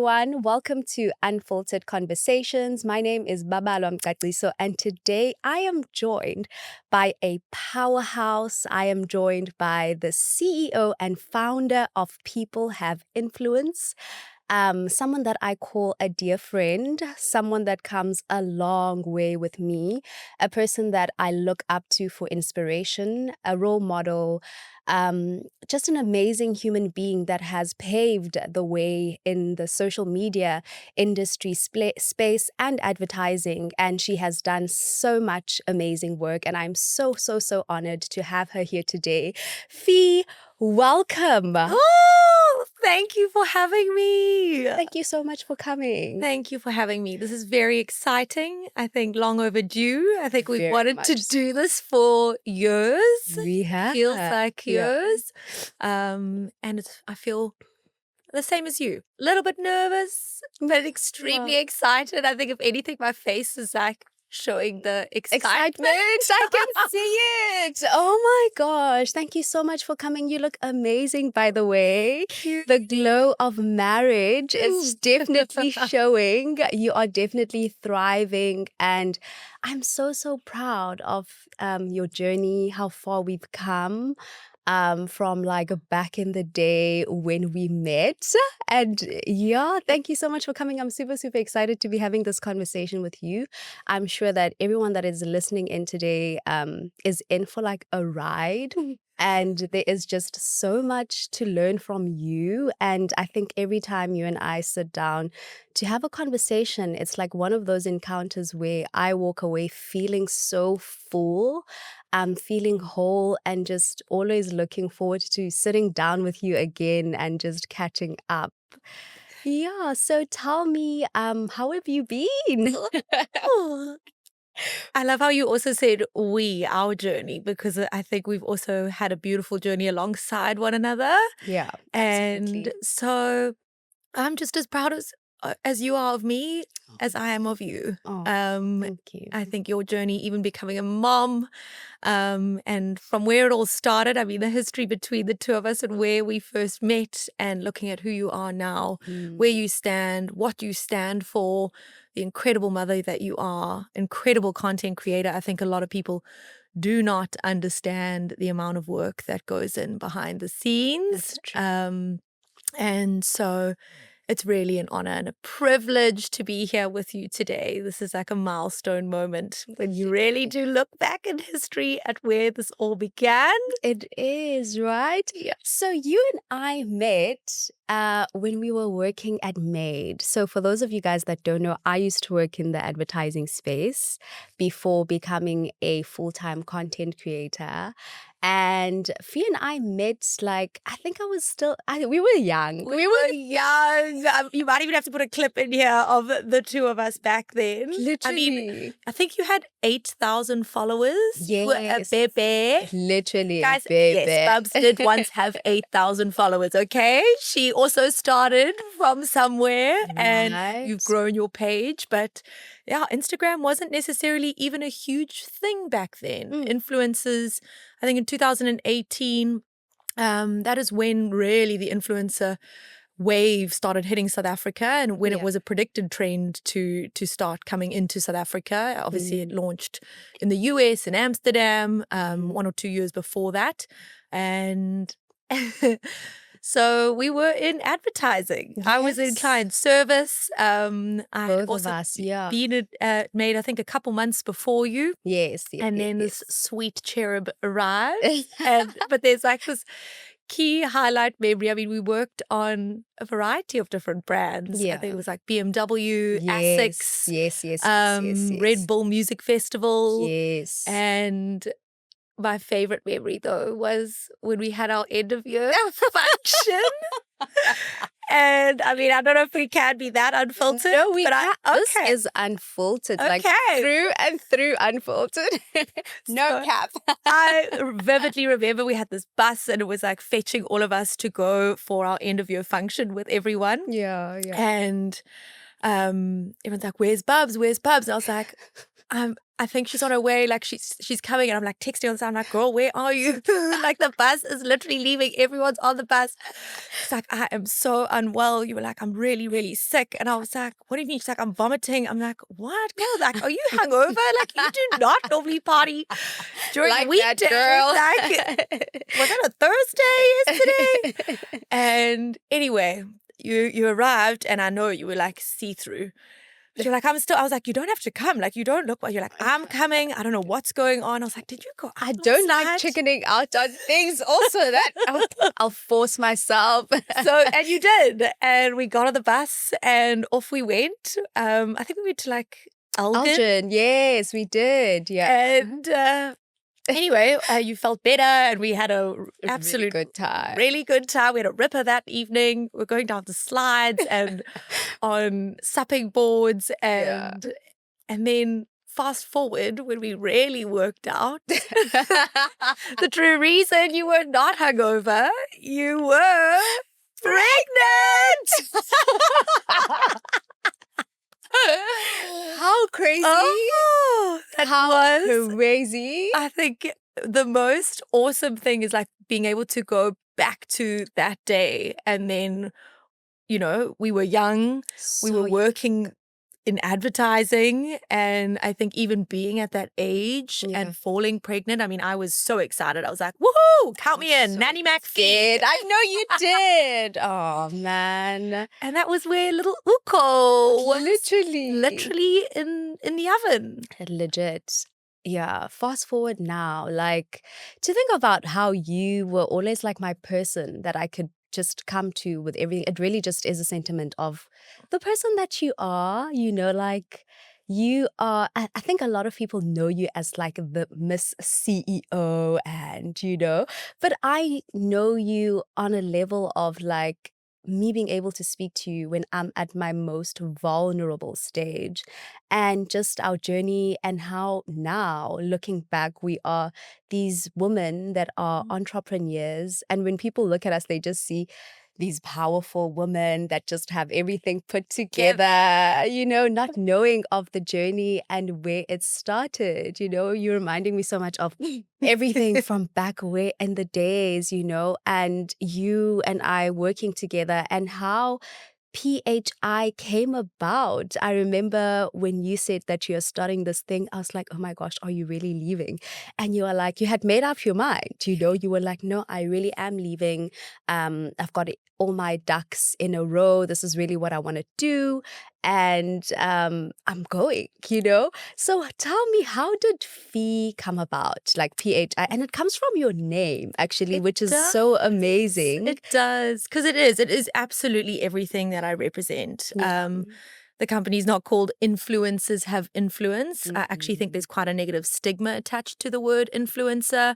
everyone. Welcome to Unfiltered Conversations. My name is Babalwa Mcaciso, and today I am joined by a powerhouse. I am joined by the CEO and founder of People Have Influence. Someone that I call a dear friend, someone that comes a long way with me, a person that I look up to for inspiration, a role model, just an amazing human being that has paved the way in the social media industry space and advertising. And she has done so much amazing work. And I'm so honored to have her here today. Phi, welcome. Oh, thank you for having me. Thank you so much for coming. Thank you for having me. This is very exciting. I think long overdue. I think we've Very wanted much to do this for years. We have. Feels like Yeah. years. And I feel the same as you. A little bit nervous, but extremely excited. I think if anything, my face is like showing the excitement. I can see it. Oh my gosh. Thank you so much for coming. You look amazing, by the way. The glow of marriage is definitely showing. You are definitely thriving. And I'm so proud of your journey, how far we've come. From like back in the day when we met. And yeah, thank you so much for coming. I'm super excited to be having this conversation with you. I'm sure that everyone that is listening in today is in for like a ride. And there is just so much to learn from you. And I think every time you and I sit down to have a conversation, it's like one of those encounters where I walk away feeling so full, feeling whole, and just always looking forward to sitting down with you again and just catching up. Yeah, so tell me, how have you been? Oh, I love how you also said our journey, because I think we've also had a beautiful journey alongside one another. Yeah, And absolutely. so I'm just as proud as you are of me as I am of you. Oh, thank you. I think your journey, even becoming a mom, and from where it all started, I mean, the history between the two of us and where we first met, and looking at who you are now, where you stand, what you stand for, the incredible mother that you are, incredible content creator. I think a lot of people do not understand the amount of work that goes in behind the scenes. That's true. And so it's really an honor and a privilege to be here with you today. This is like a milestone moment when you really do look back in history at where this all began. It is, right? Yeah. So you and I met when we were working at Made. So for those of you guys that don't know, I used to work in the advertising space before becoming a full-time content creator. And Phi and I met, like, I think I was still, we were young. We were young. You might even have to put a clip in here of the two of us back then. Literally. I mean, I think you had 8,000 followers. Yes. Bebe. Literally. Guys, Bebe. yes, Bubs did once have 8,000 followers, okay? She also started from somewhere, and you've grown your page. But yeah, Instagram wasn't necessarily even a huge thing back then. Influencers, I think in 2018, that is when really the influencer wave started hitting South Africa, and when it was a predicted trend to start coming into South Africa. Obviously, it launched in the US, in Amsterdam, 1 or 2 years before that. And so we were in advertising. Yes. I was in client service. I had Both also of us, yeah. been made, I think, a couple months before you. Yes. And then this sweet cherub arrived. But there's like this key highlight memory. I mean, we worked on a variety of different brands. Yeah. I think it was like BMW, Yes. Asics, Yes. Red Bull Music Festival. Yes. And my favorite memory, though, was when we had our end of year function. And I mean, I don't know if we can be that unfiltered. No, we but can't. This is unfiltered, like through and through unfiltered. No cap. I vividly remember we had this bus, and it was like fetching all of us to go for our end of year function with everyone. Yeah. And everyone's like, "Where's Bubs? Where's Bubs?" And I was like, I think she's on her way, like she's coming, and I'm like texting on the side, I'm like, girl, where are you? Like the bus is literally leaving, everyone's on the bus. She's like, I am so unwell. You were like, I'm really, really sick. And I was like, what do you mean? She's like, I'm vomiting. I'm like, what? Girl, like, are you hungover? Like, you do not normally party during Like weekdays. that, girl. Like, was it a Thursday yesterday? And anyway, you arrived, and I know you were like see-through. You're like, I was like, you don't have to come. Like, you don't look well. You're like, I'm coming. I don't know what's going on. I was like, did you go out I don't like last night? chickening out on things. Also, that I'll force myself. So, and you did. And we got on the bus and off we went. I think we went to like Elgin. Yes, we did. Yeah. And anyway, you felt better, and we had a absolute really good time. Really good time. We had a ripper that evening. We're going down the slides and on supping boards, and then fast forward when we really worked out the true reason you were not hungover, you were pregnant. How crazy. Oh, How crazy. I think the most awesome thing is like being able to go back to that day, and then, you know, we were young, we were working in advertising, and I think even being at that age and falling pregnant, I mean, I was so excited. I was like, woohoo, count me in, Nanny Mac feed. I know you did. Oh, man. And that was where little Uko was literally in the oven. Legit. Yeah, fast forward now, like to think about how you were always like my person that I could just come to with everything. It really just is a sentiment of the person that you are, you know, like you are. I think a lot of people know you as like the Miss CEO, and you know, but I know you on a level of like me being able to speak to you when I'm at my most vulnerable stage, and just our journey, and how now looking back we are these women that are entrepreneurs, and when people look at us they just see these powerful women that just have everything put together, you know, not knowing of the journey and where it started. You know, you're reminding me so much of everything from back way in the days, you know, and you and I working together, and how PHI came about. I remember when you said that you're starting this thing, I was like, oh my gosh, are you really leaving? And you were like, you had made up your mind, you know, you were like, no, I really am leaving. I've got all my ducks in a row. This is really what I want to do. And I'm going, you know? So tell me, how did Phi come about? Like PHI, and it comes from your name, actually, which is so amazing. It does, because it is absolutely everything that I represent. The company's not called Influencers Have Influence. I actually think there's quite a negative stigma attached to the word influencer.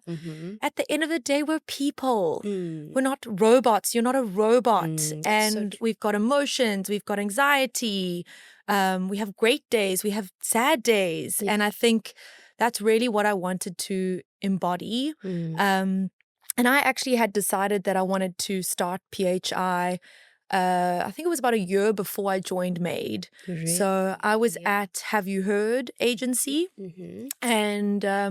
At the end of the day, we're people. We're not robots. You're not a robot. And we've got emotions. We've got anxiety. We have great days. We have sad days. And I think that's really what I wanted to embody. And I actually had decided that I wanted to start PHI. I think it was about a year before I joined Made. Really? So I was at Have You Heard agency. And I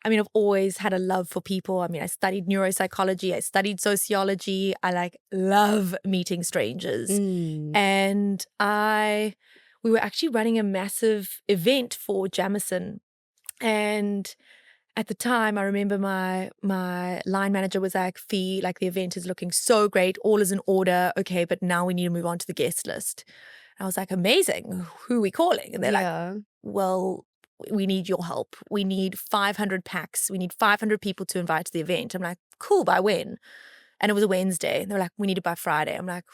mean, I've always had a love for people. I mean, I studied neuropsychology. I studied sociology. I like love meeting strangers. And we were actually running a massive event for Jamison. And at the time, I remember my line manager was like, Phi, like the event is looking so great. All is in order. Okay, but now we need to move on to the guest list. And I was like, amazing. Who are we calling? And they're like, well, we need your help. We need 500 packs. We need 500 people to invite to the event. I'm like, cool, by when? And it was a Wednesday. And they're like, we need it by Friday. I'm like,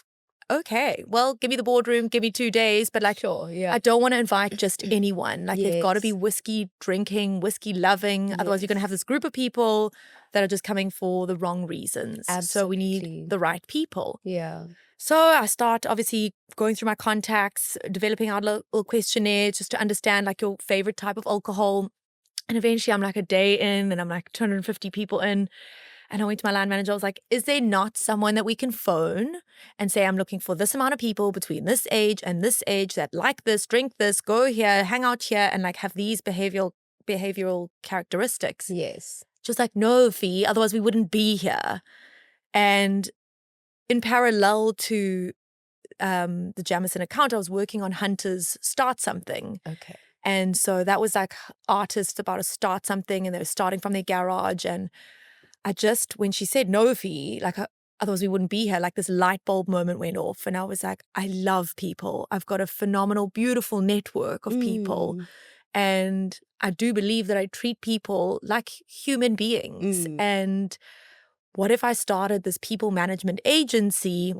okay, well, give me the boardroom, give me 2 days, but like, I don't want to invite just anyone. Like, they've got to be whiskey drinking, whiskey loving. Otherwise, you're going to have this group of people that are just coming for the wrong reasons. So we need the right people. So I start obviously going through my contacts, developing our little questionnaire just to understand like your favorite type of alcohol. And eventually I'm like a day in, and I'm like 250 people in. And I went to my line manager. I was like, is there not someone that we can phone and say, I'm looking for this amount of people between this age and this age that like this, drink this, go here, hang out here, and like have these behavioral characteristics? Yes. Just like, no, Phi, otherwise we wouldn't be here. And in parallel to the Jamison account, I was working on Hunter's Start Something. Okay. And so that was like artists about to start something, and they were starting from their garage. And I just, when she said no, Phi, like otherwise we wouldn't be here, like this light bulb moment went off. And I was like, I love people. I've got a phenomenal, beautiful network of people. And I do believe that I treat people like human beings. And what if I started this people management agency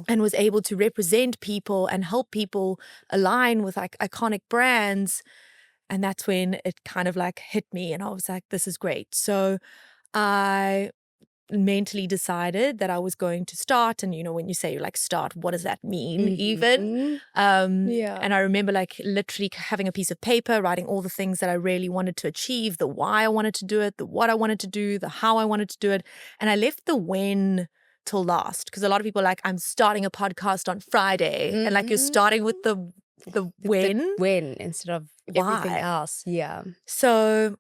and was able to represent people and help people align with like iconic brands? And that's when it kind of like hit me, and I was like, this is great. So I mentally decided that I was going to start. And, when you say like start, what does that mean even? And I remember like literally having a piece of paper, writing all the things that I really wanted to achieve, the why I wanted to do it, the what I wanted to do, the how I wanted to do it. And I left the when till last, because a lot of people are like, I'm starting a podcast on Friday. And like you're starting with the when. The when instead of everything else. Yeah. So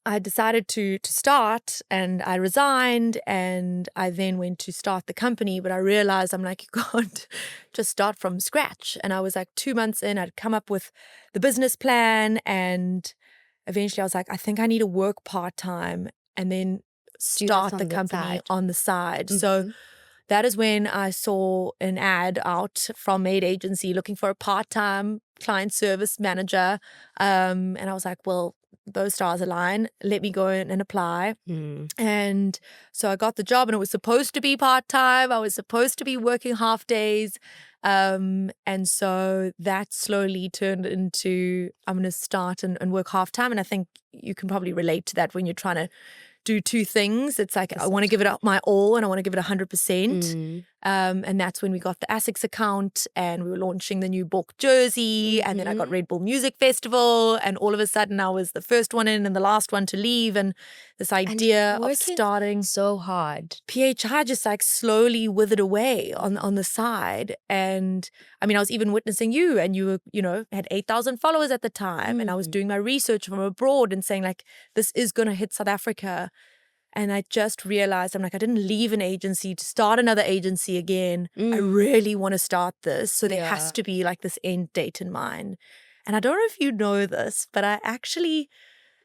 I decided to start, and I resigned, and I then went to start the company. But I realized I'm like, you can't just start from scratch. And I was like 2 months in, I'd come up with the business plan, and eventually I was like, I think I need to work part-time and then start the company on the side. So that is when I saw an ad out from Maid Agency looking for a part-time client service manager. And I was like, well, those stars align, let me go in and apply. And so I got the job, and it was supposed to be part-time. I was supposed to be working half days. And so that slowly turned into, I'm going to start and work half-time. And I think you can probably relate to that when you're trying to do two things. It's like, I want to give it my all, and I want to give it 100%. And that's when we got the ASICS account, and we were launching the new book jersey. And then I got Red Bull Music Festival, and all of a sudden I was the first one in and the last one to leave. And this idea of starting so hard, PHI just like slowly withered away on the side. And I mean, I was even witnessing you, and you were, had 8,000 followers at the time. And I was doing my research from abroad and saying like, this is going to hit South Africa. And I just realized, I'm like, I didn't leave an agency to start another agency again. I really want to start this. So there has to be like this end date in mind. And I don't know if you know this, but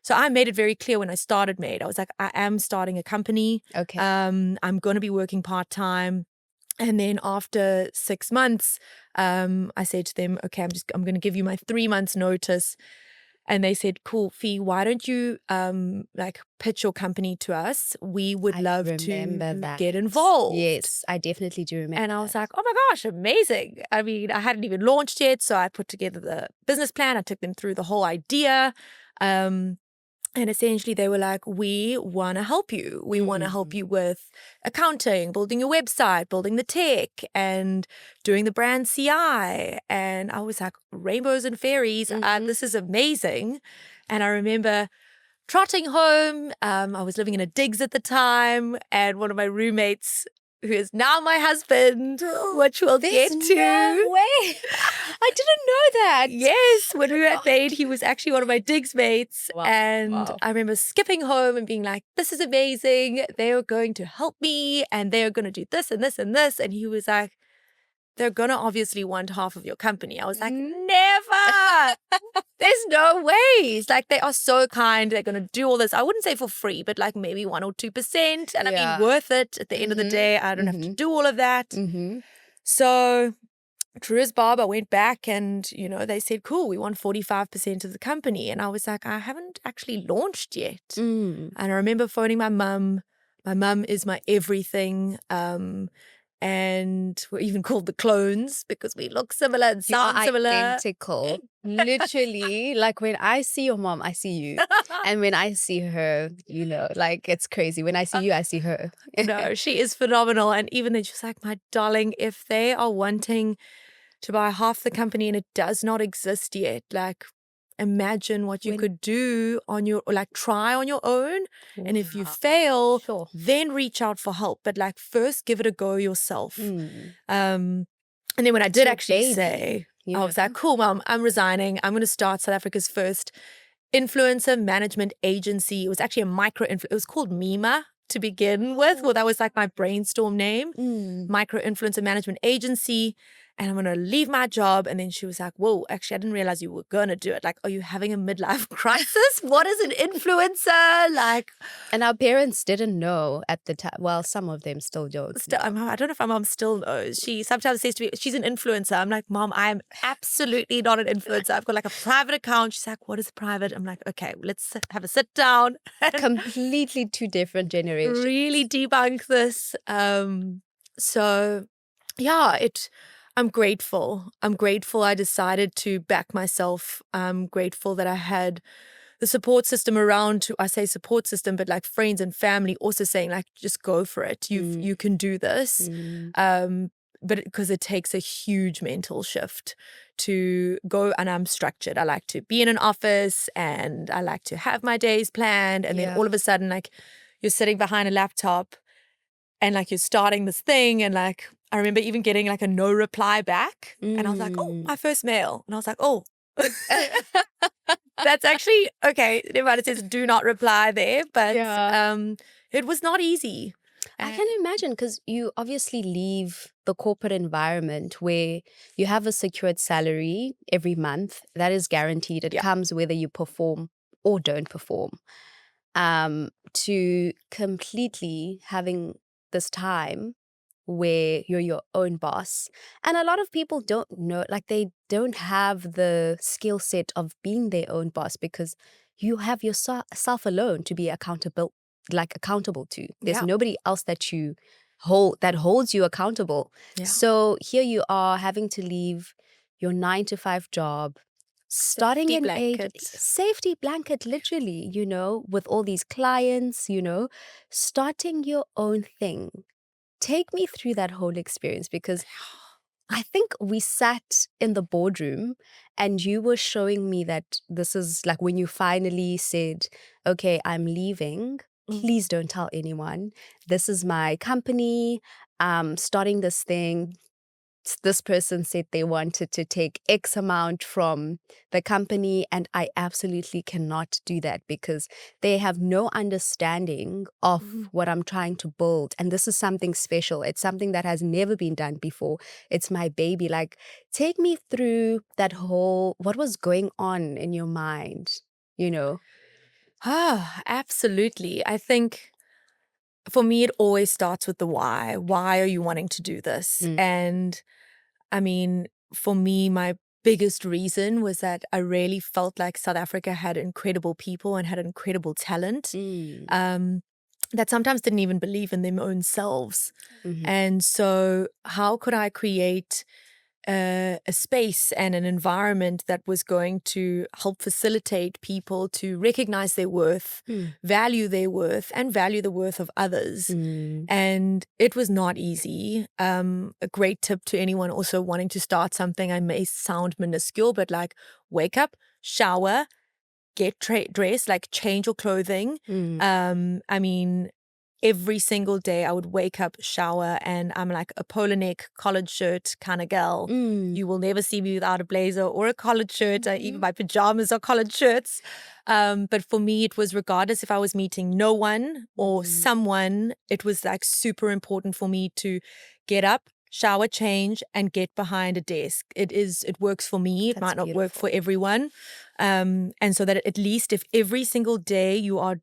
so I made it very clear when I started Made. I was like, I am starting a company. Okay. I'm going to be working part-time. And then after 6 months, I said to them, okay, I'm going to give you my 3 months notice. And they said, cool, Phi, why don't you like pitch your company to us? We would love to get involved. Yes, I definitely do remember. And I was like, oh my gosh, amazing. I mean, I hadn't even launched yet. So I put together the business plan. I took them through the whole idea. And essentially they were like, we want to help you. We want to help you with accounting, building your website, building the tech, and doing the brand CI. And I was like, rainbows and fairies, this is amazing. And I remember trotting home. I was living in a digs at the time, and one of my roommates, who is now my husband, which we'll get to. No way. I didn't know that. Yes, when we were at Made, he was actually one of my digs mates. Wow. And I remember skipping home and being like, this is amazing. They are going to help me, and they are going to do this and this and this. And he was like, they're going to obviously want half of your company. I was like, never. There's no ways. Like, they are so kind. They're going to do all this. I wouldn't say for free, but like maybe 1 or 2%. And I mean, worth it at the end of the day. I don't have to do all of that. So true as Bob, I went back, and, they said, cool, we want 45% of the company. And I was like, I haven't actually launched yet. And I remember phoning my mum. My mum is my everything. And we're even called the clones because we look similar and sound similar. Identical. Literally, like when I see your mom, I see you. And when I see her, like it's crazy. When I see you, I see her. No, she is phenomenal. And even then she's like, my darling, if they are wanting to buy half the company and it does not exist yet, like, imagine what you could do on your, like try on your own. And if you fail, then reach out for help. But like first give it a go yourself. And then when I did actually say, I was like, cool, Mom, I'm resigning. I'm going to start South Africa's first influencer management agency. It was actually it was called Mima to begin with. Well, that was like my brainstorm name, micro influencer management agency. And I'm going to leave my job. And then she was like, whoa, actually, I didn't realize you were going to do it. Like, are you having a midlife crisis? What is an influencer? Like, and our parents didn't know at the time. Well, some of them still don't. I don't know if my mom still knows. She sometimes says to me, she's an influencer. I'm like, Mom, I'm absolutely not an influencer. I've got like a private account. She's like, what is private? I'm like, okay, let's have a sit down. Completely two different generations. Really debunk this. So yeah, I'm grateful. I decided to back myself. I'm grateful that I had the support system around. I say support system, but like friends and family also saying like, just go for it. You can do this. But because it takes a huge mental shift to go, and I'm structured. I like to be in an office and I like to have my days planned. And then all of a sudden, like you're sitting behind a laptop and like you're starting this thing, and like I remember even getting like a no reply back, and I was like, oh, my first mail, and I was like, oh, that's actually okay. Everybody says do not reply there, but it was not easy. I can imagine, because you obviously leave the corporate environment where you have a secured salary every month that is guaranteed. It comes whether you perform or don't perform. To completely having this time where you're your own boss. And a lot of people don't know, like they don't have the skill set of being their own boss, because you have yourself alone to be accountable to. There's nobody else that holds you accountable. So here you are having to leave your 9-to-5 job, starting in a safety blanket, literally, with all these clients, starting your own thing. Take me through that whole experience, because I think we sat in the boardroom and you were showing me that this is like when you finally said, okay, I'm leaving. Please don't tell anyone. This is my company. Starting this thing. This person said they wanted to take X amount from the company, and I absolutely cannot do that because they have no understanding of what I'm trying to build. And this is something special. It's something that has never been done before. It's my baby. Like, take me through that whole, what was going on in your mind, Absolutely. I think for me, it always starts with the why. Why are you wanting to do this? And I mean, for me, my biggest reason was that I really felt like South Africa had incredible people and had incredible talent that sometimes didn't even believe in their own selves. And so how could I create a space and an environment that was going to help facilitate people to recognize their worth, value their worth, and value the worth of others. And it was not easy. A great tip to anyone also wanting to start something, I may sound minuscule, but like wake up, shower, get dressed, like change your clothing. I mean, every single day I would wake up, shower, and I'm like a polo neck, collared shirt kind of girl. You will never see me without a blazer or a collared shirt. Even my pajamas are collared shirts. But for me, it was regardless if I was meeting no one or someone, it was like super important for me to get up, shower, change, and get behind a desk. It works for me. It might not work for everyone. And so that at least if every single day you are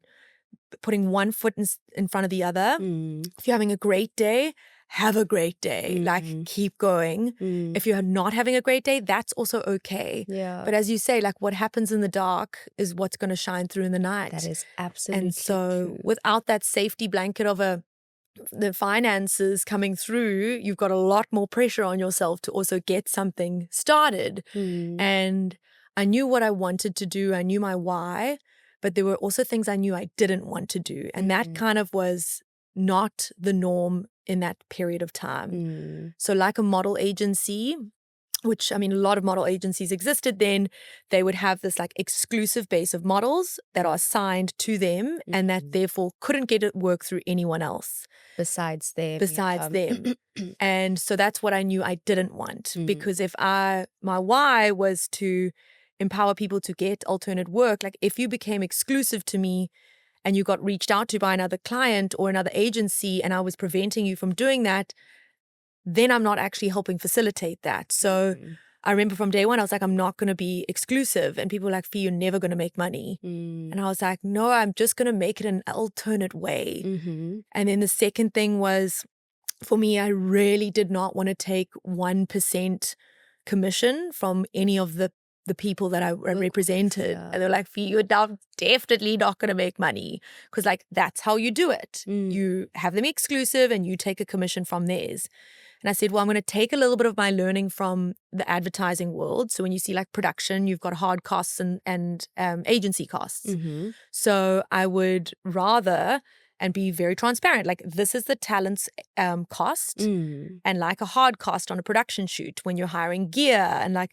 putting one foot in front of the other. If you're having a great day, have a great day. Like, keep going. If you're not having a great day, that's also okay. But as you say, like, what happens in the dark is what's going to shine through in the night. That is absolutely And so true. without that safety blanket of the finances coming through, you've got a lot more pressure on yourself to also get something started. And I knew what I wanted to do. I knew my why. But there were also things I knew I didn't want to do. And that kind of was not the norm in that period of time. So like a model agency, which, I mean, a lot of model agencies existed then, they would have this like exclusive base of models that are assigned to them and that therefore couldn't get it work through anyone else besides them. And so that's what I knew I didn't want, because if my why was to empower people to get alternate work, like if you became exclusive to me and you got reached out to by another client or another agency and I was preventing you from doing that, then I'm not actually helping facilitate that. So I remember from day one, I was like, I'm not going to be exclusive. And people were like, Phi, you're never going to make money. And I was like, no, I'm just going to make it an alternate way. And then the second thing was, for me, I really did not want to take 1% commission from any of the people that I represented. And they're like, Phi, you're definitely not going to make money, because like that's how you do it. You have them exclusive and you take a commission from theirs. And I said, well, I'm going to take a little bit of my learning from the advertising world. So when you see like production, you've got hard costs and agency costs. So I would rather and be very transparent. Like, this is the talent's cost, and like a hard cost on a production shoot when you're hiring gear. And like,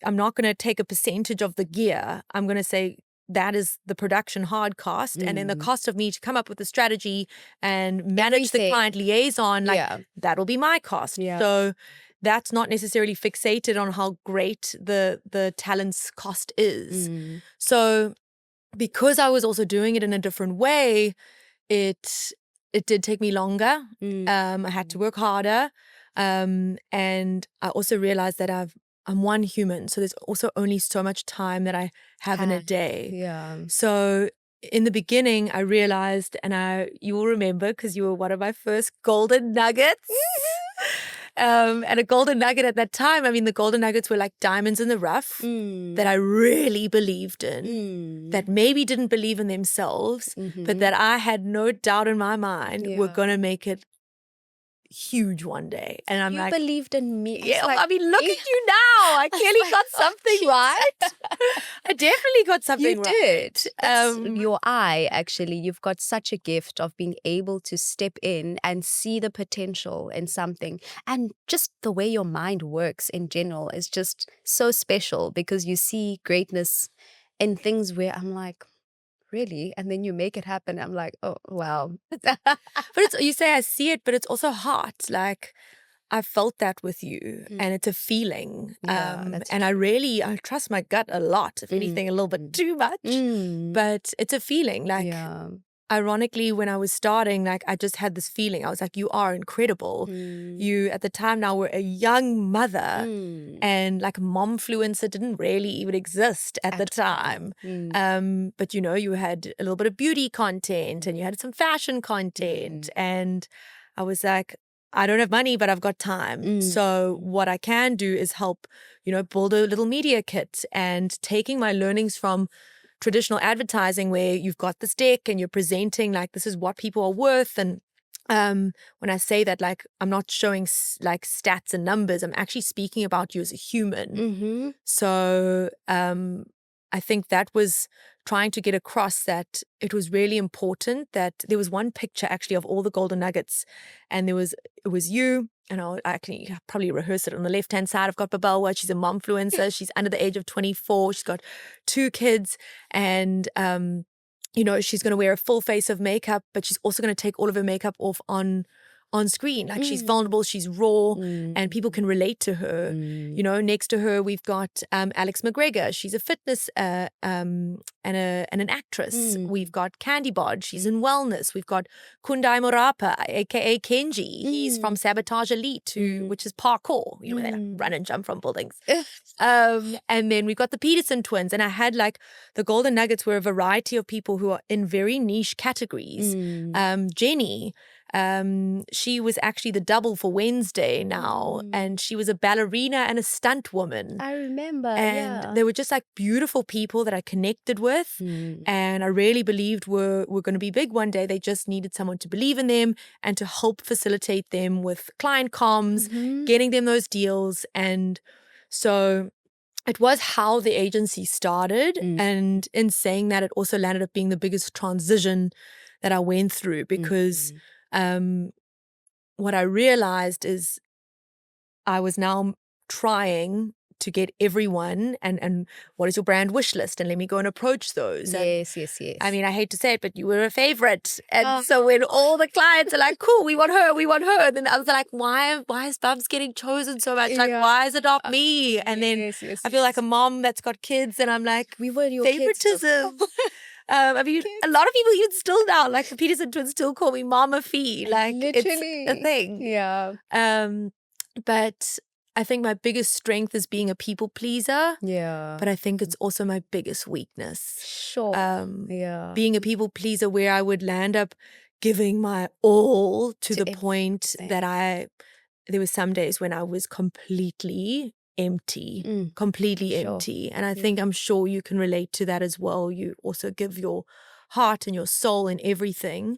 I'm not going to take a percentage of the gear. I'm going to say, that is the production hard cost. And then the cost of me to come up with a strategy and manage the client liaison, like that'll be my cost. So that's not necessarily fixated on how great the talent's cost is. So because I was also doing it in a different way, it did take me longer. I had to work harder. And I also realized that I'm one human, so there's also only so much time that I have in a day. So in the beginning, I realized, and you will remember because you were one of my first golden nuggets. And a golden nugget at that time, I mean, the golden nuggets were like diamonds in the rough that I really believed in, that maybe didn't believe in themselves, but that I had no doubt in my mind were going to make it huge one day. And I'm like, you believed in me. Yeah, like, I mean, look at you now. I clearly got something right. I definitely got something right. You did. That's your eye, actually. You've got such a gift of being able to step in and see the potential in something. And just the way your mind works in general is just so special, because you see greatness in things where I'm like, really? And then you make it happen. I'm like, oh, wow. But you say I see it, but it's also hot. Like, I felt that with you, and it's a feeling. And I trust my gut a lot, if anything, a little bit too much. But it's a feeling. Like, ironically, when I was starting, like, I just had this feeling. I was like, you are incredible. You, at the time now, were a young mother, and like momfluencer didn't really even exist at the time. But, you know, you had a little bit of beauty content and you had some fashion content. And I was like, I don't have money, but I've got time. So what I can do is help, you know, build a little media kit, and taking my learnings from traditional advertising, where you've got this deck and you're presenting like, this is what people are worth. And when I say that, like, I'm not showing like stats and numbers, I'm actually speaking about you as a human. So I think that was trying to get across that it was really important that there was one picture actually of all the golden nuggets, and it was you. And I'll actually probably rehearse it. On the left-hand side, I've got Babalwa. She's a momfluencer. She's under the age of 24. She's got 2 kids. And, you know, she's going to wear a full face of makeup, but she's also going to take all of her makeup off on screen. Like, she's vulnerable, she's raw, and people can relate to her. You know, next to her, we've got Alex McGregor. She's a fitness and an actress. We've got Candy Bod. She's in wellness. We've got Kundai Morapa, aka Kenji. He's from Sabotage Elite, which is parkour. You know, they run and jump from buildings. And then we've got the Peterson twins. And I had like the golden nuggets were a variety of people who are in very niche categories. Jenny. She was actually the double for Wednesday now, and she was a ballerina and a stunt woman. I remember, and they were just like beautiful people that I connected with, and I really believed were going to be big one day. They just needed someone to believe in them and to help facilitate them with client comms, getting them those deals. And so it was how the agency started, and in saying that, it also landed up being the biggest transition that I went through, because what I realized is I was now trying to get everyone and what is your brand wish list, and let me go and approach those. Yes. I mean, I hate to say it, but you were a favorite. And so when all the clients are like, cool, we want her, then I was like, why is Bubs getting chosen so much? Like, why is it not me? And then I feel like a mom that's got kids, and I'm like, we were your favoritism. I mean, a lot of people even still now, like the Peterson twins still call me Mama Phi. Like, literally, it's a thing. Yeah. But I think my biggest strength is being a people pleaser. Yeah. But I think it's also my biggest weakness. Sure. Being a people pleaser, where I would land up giving my all to the point that there were some days when I was completely empty. And I think I'm sure you can relate to that as well. You also give your heart and your soul and everything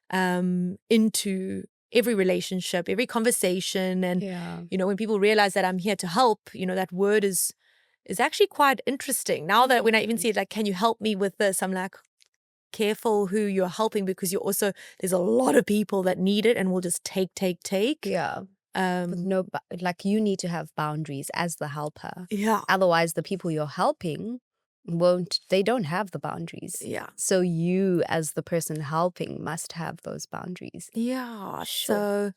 into every relationship, every conversation. And, you know, when people realize that I'm here to help, you know, that word is actually quite interesting. Now that when I even see it, like, can you help me with this? I'm like, careful who you're helping, because there's a lot of people that need it and will just take. Yeah. Like, you need to have boundaries as the helper. Yeah. Otherwise, the people you're helping they don't have the boundaries. Yeah. So you, as the person helping, must have those boundaries. Yeah. Sure. So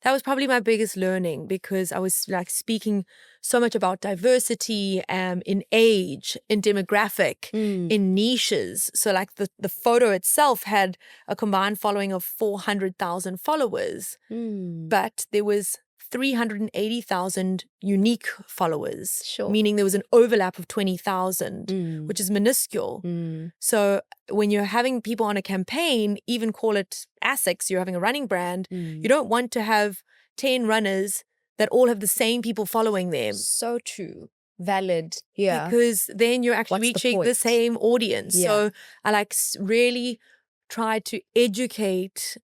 that was probably my biggest learning, because I was like speaking so much about diversity in age, in demographic, in niches. So like the photo itself had a combined following of 400,000 followers, but there was 380,000 unique followers, meaning there was an overlap of 20,000, which is minuscule. So when you're having people on a campaign, even call it ASICS, you're having a running brand, you don't want to have 10 runners that all have the same people following them. So true. Valid. Yeah. Because then you're actually reaching the same audience. Yeah. So I like really try to educate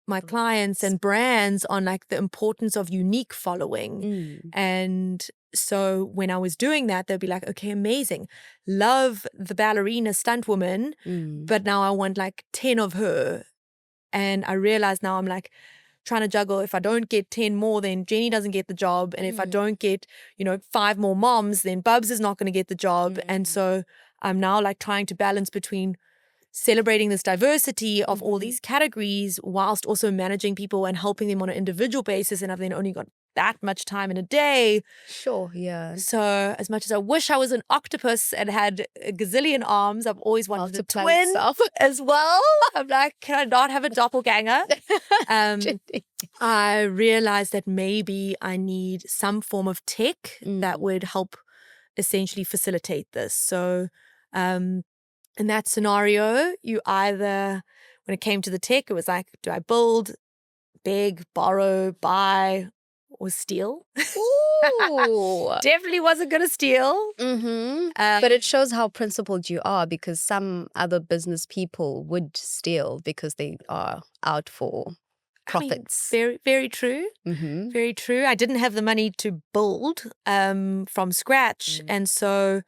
my clients and brands on like the importance of unique following. And so when I was doing that, they'd be like, okay, amazing. Love the ballerina stunt woman, but now I want like 10 of her. And I realize now I'm like trying to juggle. If I don't get 10 more, then Jenny doesn't get the job. And if I don't get, 5 more moms, then Bubs is not going to get the job. And so I'm now like trying to balance between celebrating this diversity of all these categories whilst also managing people and helping them on an individual basis. And I've then only got that much time in a day. Sure, yeah. So as much as I wish I was an octopus and had a gazillion arms, I've always wanted a twin as well. I'm like, can I not have a doppelganger? I realized that maybe I need some form of tech that would help essentially facilitate this. So in that scenario, you either, when it came to the tech, it was like, do I build, beg, borrow, buy, or steal? Ooh. Definitely wasn't going to steal. But it shows how principled you are, because some other business people would steal because they are out for profits. I mean, very, very true. Very true. I didn't have the money to build from scratch. And so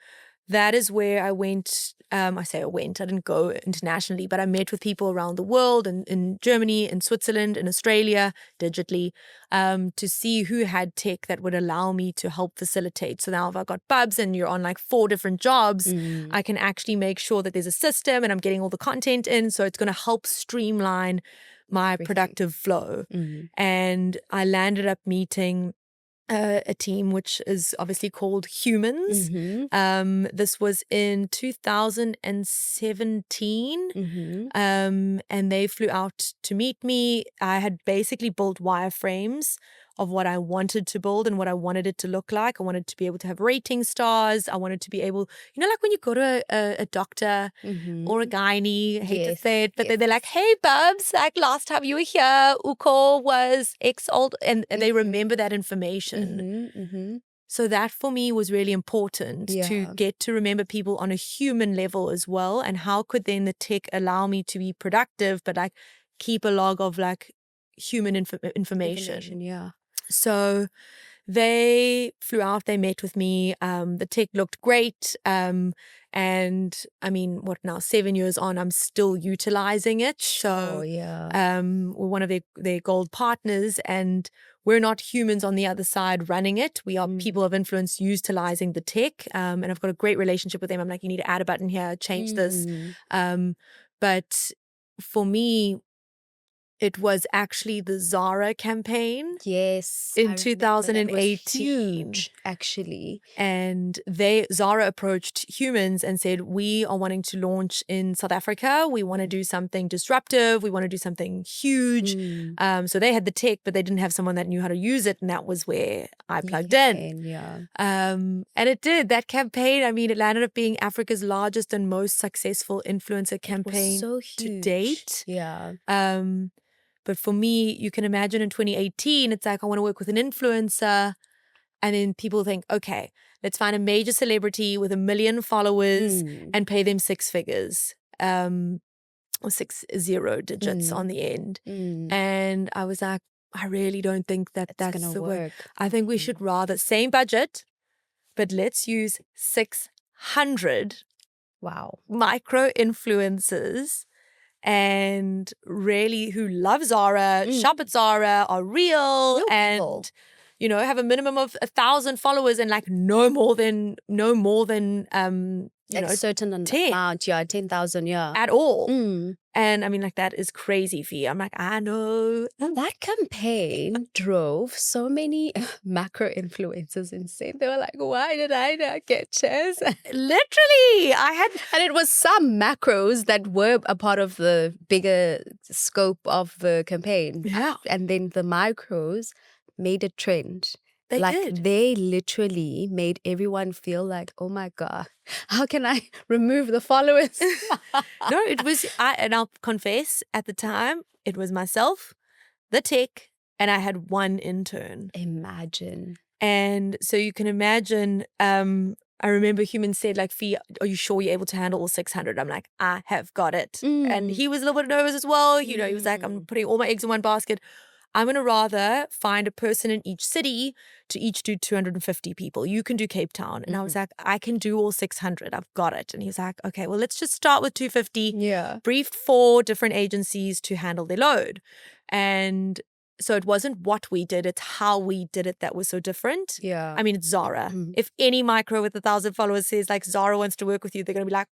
that is where I went. I didn't go internationally, but I met with people around the world, in Germany, in Switzerland, in Australia, digitally, to see who had tech that would allow me to help facilitate. So now if I've got Bubs and you're on like 4 different jobs, I can actually make sure that there's a system and I'm getting all the content in. So it's going to help streamline my productive flow. And I landed up meeting a team which is obviously called Humans. This was in 2017, and they flew out to meet me. I had basically built wireframes of what I wanted to build and what I wanted it to look like. I wanted to be able to have rating stars. I wanted to be able, like when you go to a doctor or a gynae, I hate to say it, but they're like, hey, Bubs, like last time you were here, Uko was X old, and they remember that information. So that for me was really important to get to remember people on a human level as well. And how could then the tech allow me to be productive, but like keep a log of like human information. Yeah. So they flew out, they met with me. The tech looked great. And I mean, what now, 7 years on, I'm still utilizing it. So we're one of their gold partners, and we're not humans on the other side running it. We are people of influence utilizing the tech. And I've got a great relationship with them. I'm like, you need to add a button here, change this. But for me, it was actually the Zara campaign. Yes. In 2018. Huge, actually. And Zara approached humans and said, we are wanting to launch in South Africa. We want to do something disruptive. We want to do something huge. So they had the tech, but they didn't have someone that knew how to use it. And that was where I plugged in. Yeah. And it did. That campaign, I mean, it landed up being Africa's largest and most successful influencer campaign to date. Yeah. But for me, you can imagine in 2018, it's like, I want to work with an influencer. And then people think, okay, let's find a major celebrity with 1 million followers and pay them 6 figures, or 60 digits on the end. And I was like, I really don't think that's the way. I think we should rather, same budget, but let's use 600 micro influencers, and really who love Zara, shop at Zara, are real, and have a minimum of 1,000 followers, and like no more than certain amount, 10,000, at all. And I mean, like, that is crazy, Phi. I'm like, I know. And that campaign drove so many macro influencers insane. They were like, why did I not get shares? Literally, and it was some macros that were a part of the bigger scope of the campaign. Yeah. And then the micros made a trend. They did. They literally made everyone feel like, oh my God, how can I remove the followers? No, it was, and I'll confess, at the time, it was myself, the tech, and I had one intern. Imagine. And so you can imagine, I remember humans said, like, Phi, are you sure you're able to handle all 600? I'm like, I have got it. And he was a little bit nervous as well. He was like, I'm putting all my eggs in one basket. I'm going to rather find a person in each city to each do 250 people. You can do Cape Town. And I was like, I can do all 600. I've got it. And he was like, okay, well, let's just start with 250. Yeah. Briefed 4 different agencies to handle their load. And so it wasn't what we did, it's how we did it that was so different. Yeah. I mean, it's Zara. If any micro with 1,000 followers says, like, Zara wants to work with you, they're going to be like,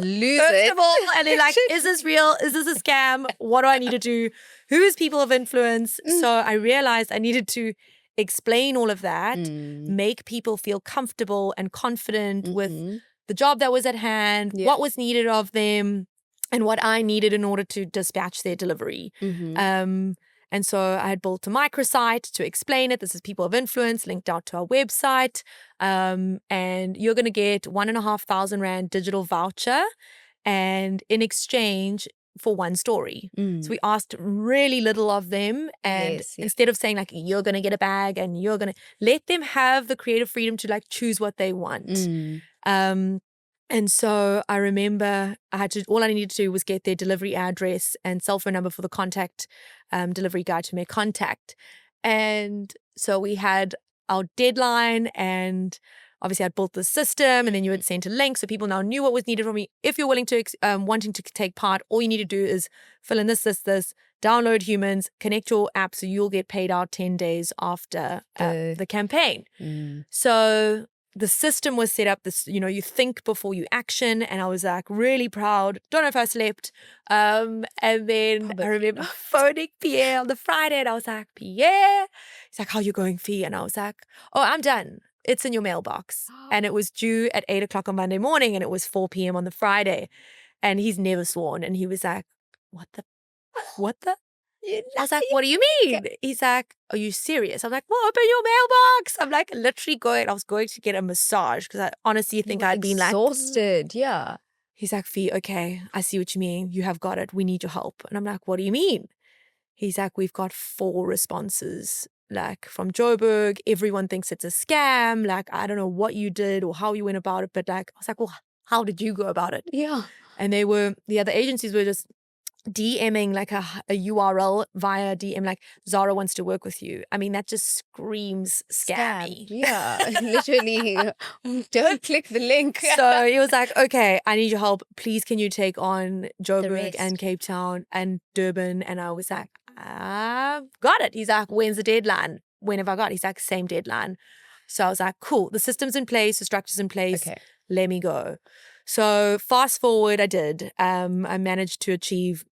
lose first it. of all, and they're like, is this real? Is this a scam? What do I need to do? Who is people of influence? So I realized I needed to explain all of that, make people feel comfortable and confident with the job that was at hand, what was needed of them, and what I needed in order to dispatch their delivery. And so I had built a microsite to explain it. This is People of Influence, linked out to our website. And you're going to get 1,500 Rand digital voucher, and in exchange for one story. So we asked really little of them. And instead of saying, like, you're going to get a bag and you're going to, let them have the creative freedom to, like, choose what they want. And so I remember all I needed to do was get their delivery address and cell phone number for the contact delivery guy to make contact. And so we had our deadline, and obviously I'd built the system, and then you had sent a link, so people now knew what was needed from me. If you're willing to, wanting to take part, all you need to do is fill in this, download Humans, connect your app, so you'll get paid out 10 days after the campaign. So the system was set up, you think before you action, and I was like really proud. Don't know if I slept. And then I remember phoning Pierre on the Friday, and I was like, Pierre, he's like, how you going, Phi? And I was like, oh, I'm done. It's in your mailbox. And it was due at 8 o'clock on Monday morning, and it was 4 p.m. on the Friday. And he's never sworn. And he was like, what the? I was like, what do you mean? He's like, are you serious? I'm like, well, open your mailbox. I'm like literally I was going to get a massage because I honestly think I'd been like exhausted. Yeah. He's like, Phi, okay, I see what you mean. You have got it. We need your help. And I'm like, what do you mean? He's like, we've got 4 responses, like from Joburg. Everyone thinks it's a scam. Like, I don't know what you did or how you went about it. But like, I was like, well, how did you go about it? Yeah. And the other agencies were just DMing like a URL via DM, like Zara wants to work with you. I mean, that just screams scammy. Yeah, literally. Don't click the link. So he was like, okay, I need your help. Please, can you take on Joburg rest. and Cape Town and Durban? And I was like, got it. He's like, when's the deadline? When have I got? He's like, same deadline. So I was like, cool. The system's in place, the structure's in place. Okay. Let me go. So fast forward, I did. I managed to achieve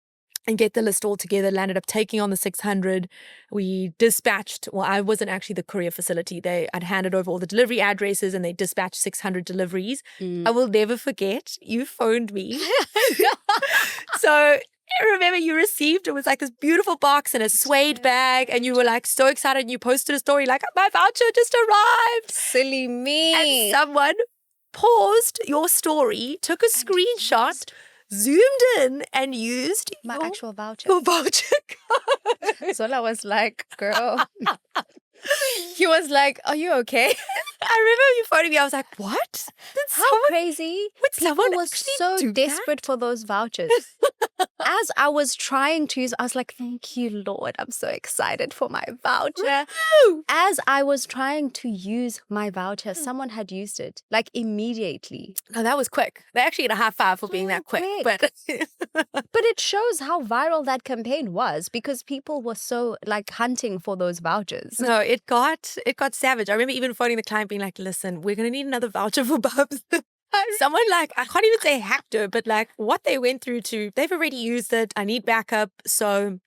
and get the list all together, landed up taking on the 600. We dispatched, well, I wasn't actually the courier facility. I'd handed over all the delivery addresses and they dispatched 600 deliveries. I will never forget, you phoned me. So I remember you received, it was like this beautiful box and a suede bag, and you were like so excited and you posted a story like, my voucher just arrived. Silly me. And someone paused your story, took a screenshot, zoomed in and used my actual voucher. Your voucher code. So I was like, girl. He was like, are you okay? I remember you phoning me. I was like, what? How crazy. People were so desperate for those vouchers. As I was trying to use, I was like, thank you, Lord. I'm so excited for my voucher. Woo! As I was trying to use my voucher, someone had used it, like immediately. Oh, that was quick. They actually get a high five for being that quick. But it shows how viral that campaign was because people were so like hunting for those vouchers. No, it got savage. I remember even phoning the client being like, listen, we're going to need another voucher for Bubs. Someone like, I can't even say hacked her, but like what they went through they've already used it. I need backup. So,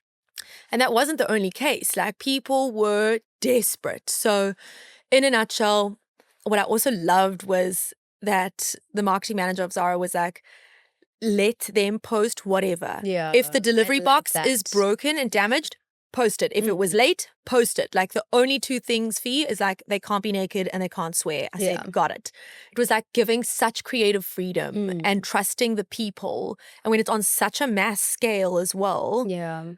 and that wasn't the only case. Like people were desperate. So in a nutshell, what I also loved was that the marketing manager of Zara was like, let them post whatever. Yeah. If the delivery box is broken and damaged, post it. If it was late, post it. Like the only two things, Phi, is like they can't be naked and they can't swear. I said, got it. It was like giving such creative freedom and trusting the people. And when it's on such a mass scale as well,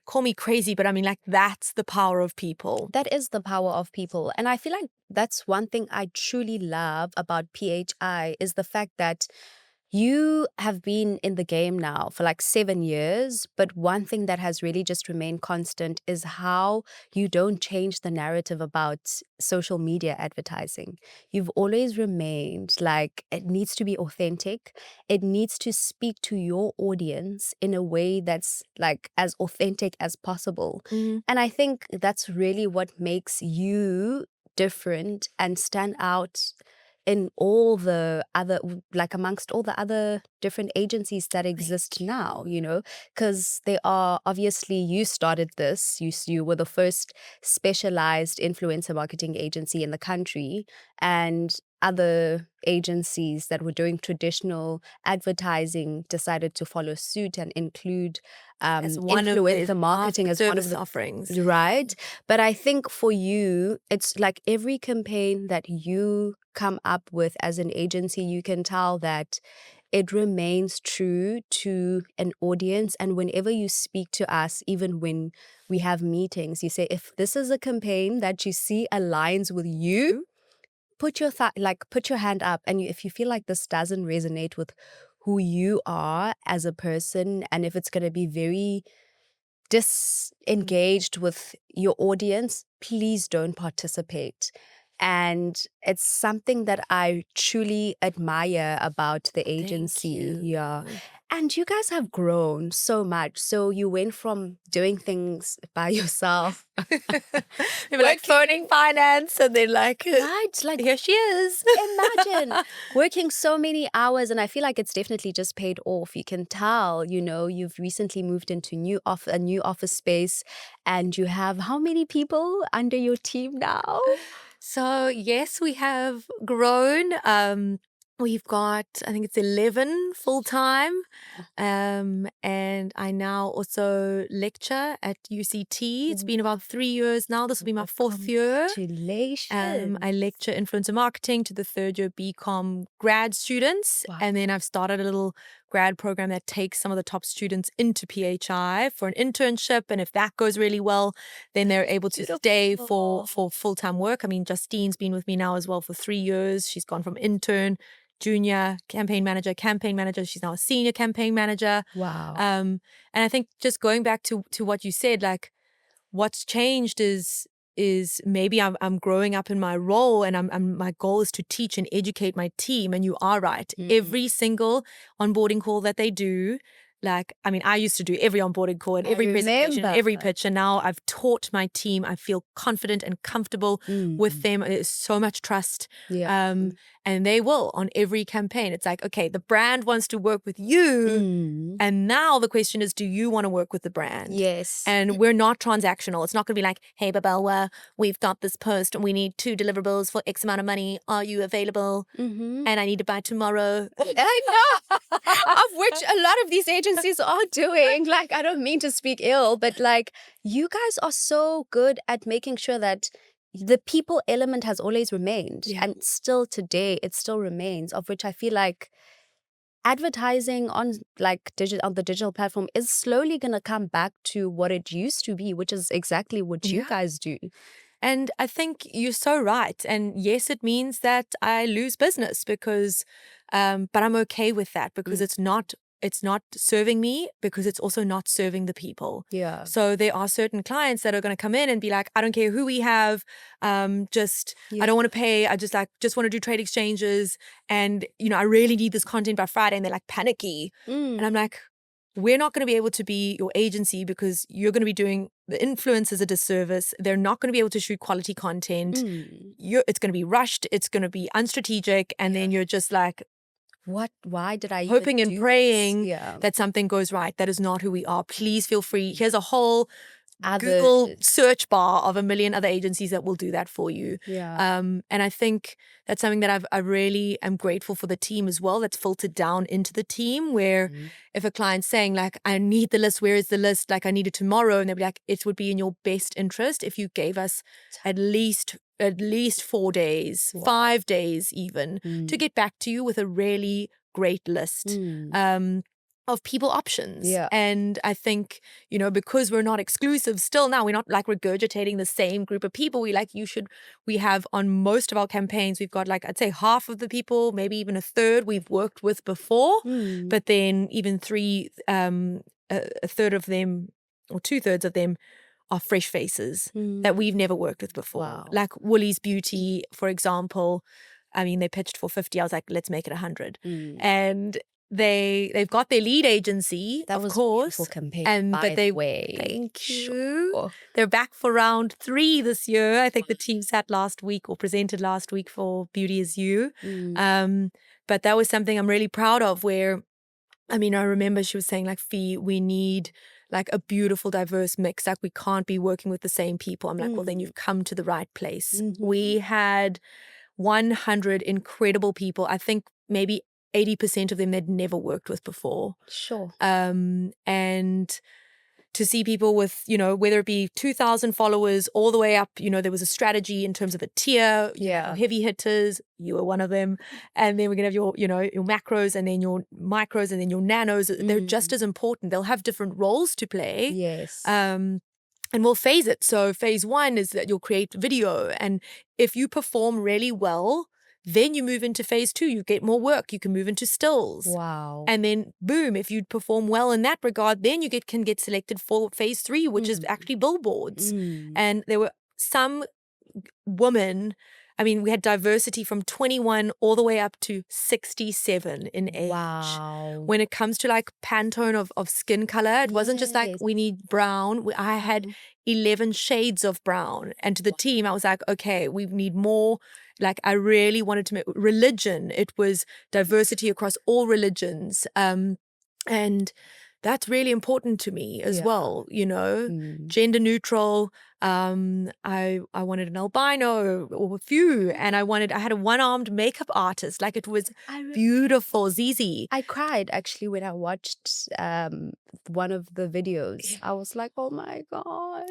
call me crazy, but I mean like that's the power of people. That is the power of people. And I feel like that's one thing I truly love about PHI is the fact that you have been in the game now for like 7 years, but one thing that has really just remained constant is how you don't change the narrative about social media advertising. You've always remained like it needs to be authentic. It needs to speak to your audience in a way that's like as authentic as possible. And I think that's really what makes you different and stand out in all the other, like amongst all the other different agencies that exist now, you know, because they are obviously, you started this, you were the first specialized influencer marketing agency in the country, and other agencies that were doing traditional advertising decided to follow suit and include influencer marketing as one of the offerings. Right. But I think for you, it's like every campaign that you come up with as an agency, you can tell that it remains true to an audience. And whenever you speak to us, even when we have meetings, you say, if this is a campaign that you see aligns with you, put your hand up. And if you feel like this doesn't resonate with who you are as a person, and if it's going to be very disengaged with your audience, please don't participate. And it's something that I truly admire about the agency. Yeah. And you guys have grown so much. So you went from doing things by yourself. Maybe like phoning finance and then like, right, like here she is. Imagine working so many hours, and I feel like it's definitely just paid off. You can tell, you know, you've recently moved into a new office space, and you have how many people under your team now? So yes, we have grown. We've got, I think it's 11 full-time. And I now also lecture at UCT. It's been about 3 years now. This will be my 4th year. Congratulations. I lecture influencer marketing to the 3rd-year BCom grad students. Wow. And then I've started a little grad program that takes some of the top students into PHI for an internship. And if that goes really well, then they're able to stay for full-time work. I mean, Justine's been with me now as well for 3 years. She's gone from intern junior campaign manager. She's now a senior campaign manager. Wow. And I think just going back to what you said, like what's changed is maybe I'm growing up in my role, and my goal is to teach and educate my team. And you are right. Every single onboarding call that they do, like, I mean, I used to do every onboarding call and every presentation, every pitch, and now I've taught my team. I feel confident and comfortable with them. There's so much trust. And they will on every campaign. It's like, okay, the brand wants to work with you. And now the question is, do you want to work with the brand? Yes. And we're not transactional. It's not going to be like, hey, Babalwa, we've got this post and we need 2 deliverables for X amount of money. Are you available? And I need to buy tomorrow. I know. Of which a lot of these agencies are doing. Like, I don't mean to speak ill, but like, you guys are so good at making sure that the people element has always remained. And still today, it still remains, of which I feel like advertising on like on the digital platform is slowly going to come back to what it used to be, which is exactly what you guys do. And I think you're so right. And yes, it means that I lose business because, but I'm okay with that because it's not serving me, because it's also not serving the people. Yeah. So there are certain clients that are going to come in and be like, I don't care who we have, I don't want to pay. I just want to do trade exchanges. And, I really need this content by Friday. And they're like panicky. And I'm like, we're not going to be able to be your agency because you're going to be doing the influencers a disservice. They're not going to be able to shoot quality content. It's going to be rushed. It's going to be unstrategic. And then you're just like, why did I hoping even and praying that something goes right? That is not who we are. Please feel free. Here's a whole Google search bar of a million other agencies that will do that for you. And I think that's something that I really am grateful for the team as well. That's filtered down into the team where if a client's saying like, I need the list, where is the list? Like I need it tomorrow. And they'll be like, it would be in your best interest if you gave us at least 4 days, 5 days even, to get back to you with a really great list. Of people options. And I think, because we're not exclusive still now, we're not like regurgitating the same group of people. We have on most of our campaigns, we've got like, I'd say half of the people, maybe even a third we've worked with before, but then even a third of them or 2/3 of them are fresh faces that we've never worked with before. Like Woolies Beauty, for example. I mean, they pitched for 50. I was like, let's make it 100. And they've got their lead agency, that of was course, a beautiful campaign, thank you. They're back for round 3 this year. I think the team sat last week or presented last week for Beauty Is You. But that was something I'm really proud of. Where, I mean, I remember she was saying like, Phi, we need like a beautiful, diverse mix. Like we can't be working with the same people. I'm like, well, then you've come to the right place. We had 100 incredible people. I think maybe 80% of them they'd never worked with before. Sure. And to see people with, whether it be 2,000 followers all the way up, there was a strategy in terms of the tier, heavy hitters, you were one of them. And then we're going to have your macros and then your micros and then your nanos. They're just as important. They'll have different roles to play. Yes. And we'll phase it. So phase 1 is that you'll create video. And if you perform really well, then you move into phase 2, you get more work, you can move into stills. Wow. And then boom, if you perform well in that regard, then you can get selected for phase 3, which is actually billboards. And there were some women, I mean, we had diversity from 21 all the way up to 67 in age. Wow. When it comes to like Pantone of skin color, it wasn't just like we need brown. I had 11 shades of brown. And to the team, I was like, okay, we need more. Like I really wanted to make religion. It was diversity across all religions. And that's really important to me as well, gender neutral. I wanted an albino or a few, and I had a one-armed makeup artist. Like it was beautiful, Zizi. I cried actually when I watched one of the videos. I was like, oh my God.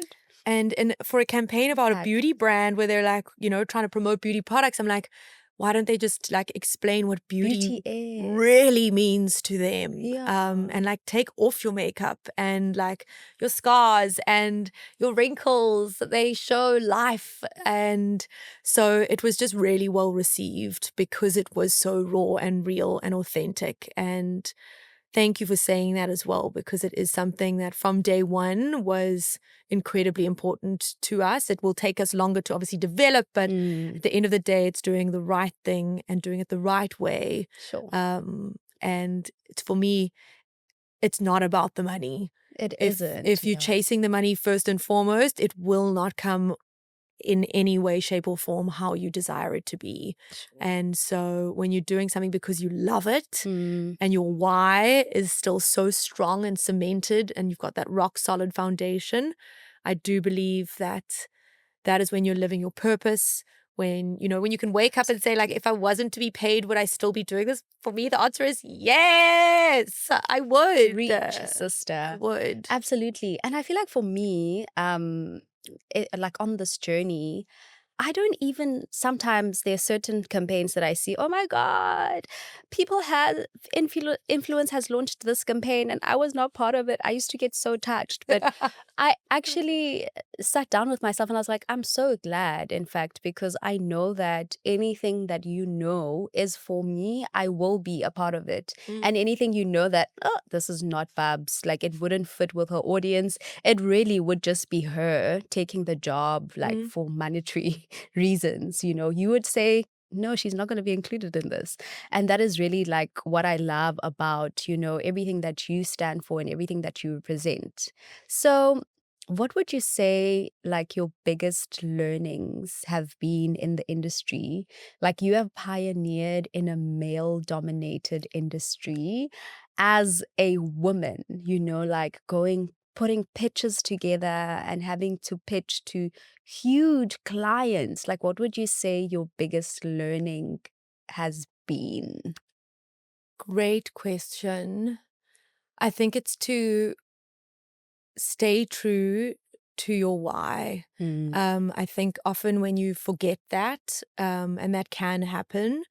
And for a campaign about a beauty brand where they're like, trying to promote beauty products, I'm like, why don't they just like explain what beauty is. really means to them? Yeah. And like take off your makeup and like your scars and your wrinkles. They show life. And so it was just really well received because it was so raw and real and authentic. And thank you for saying that as well, because it is something that from day one was incredibly important to us. It will take us longer to obviously develop, but at the end of the day, it's doing the right thing and doing it the right way. Sure. And it's, for me, it's not about the money. It isn't. If you're chasing the money first and foremost, it will not come in any way, shape, or form how you desire it to be. Sure. And so when you're doing something because you love it and your why is still so strong and cemented and you've got that rock solid foundation, I do believe that that is when you're living your purpose. When you can wake up and say, like, if I wasn't to be paid, would I still be doing this? For me, the answer is yes, I would. Reach, sister. I would. Absolutely. And I feel like for me, like on this journey, I don't even, sometimes there's certain campaigns that I see, oh my God, people have, influence has launched this campaign and I was not part of it. I used to get so touched. But I actually sat down with myself and I was like, I'm so glad, in fact, because I know that anything that is for me, I will be a part of it. And anything that, oh, this is not Babs, like it wouldn't fit with her audience, it really would just be her taking the job, like for monetary reasons, you would say, no, she's not going to be included in this. And that is really like what I love about, everything that you stand for and everything that you represent. So what would you say, like, your biggest learnings have been in the industry? Like, you have pioneered in a male-dominated industry as a woman, like putting pitches together and having to pitch to huge clients. Like, what would you say your biggest learning has been? Great question. I think it's to stay true to your why. I think often when you forget that, and that can happen,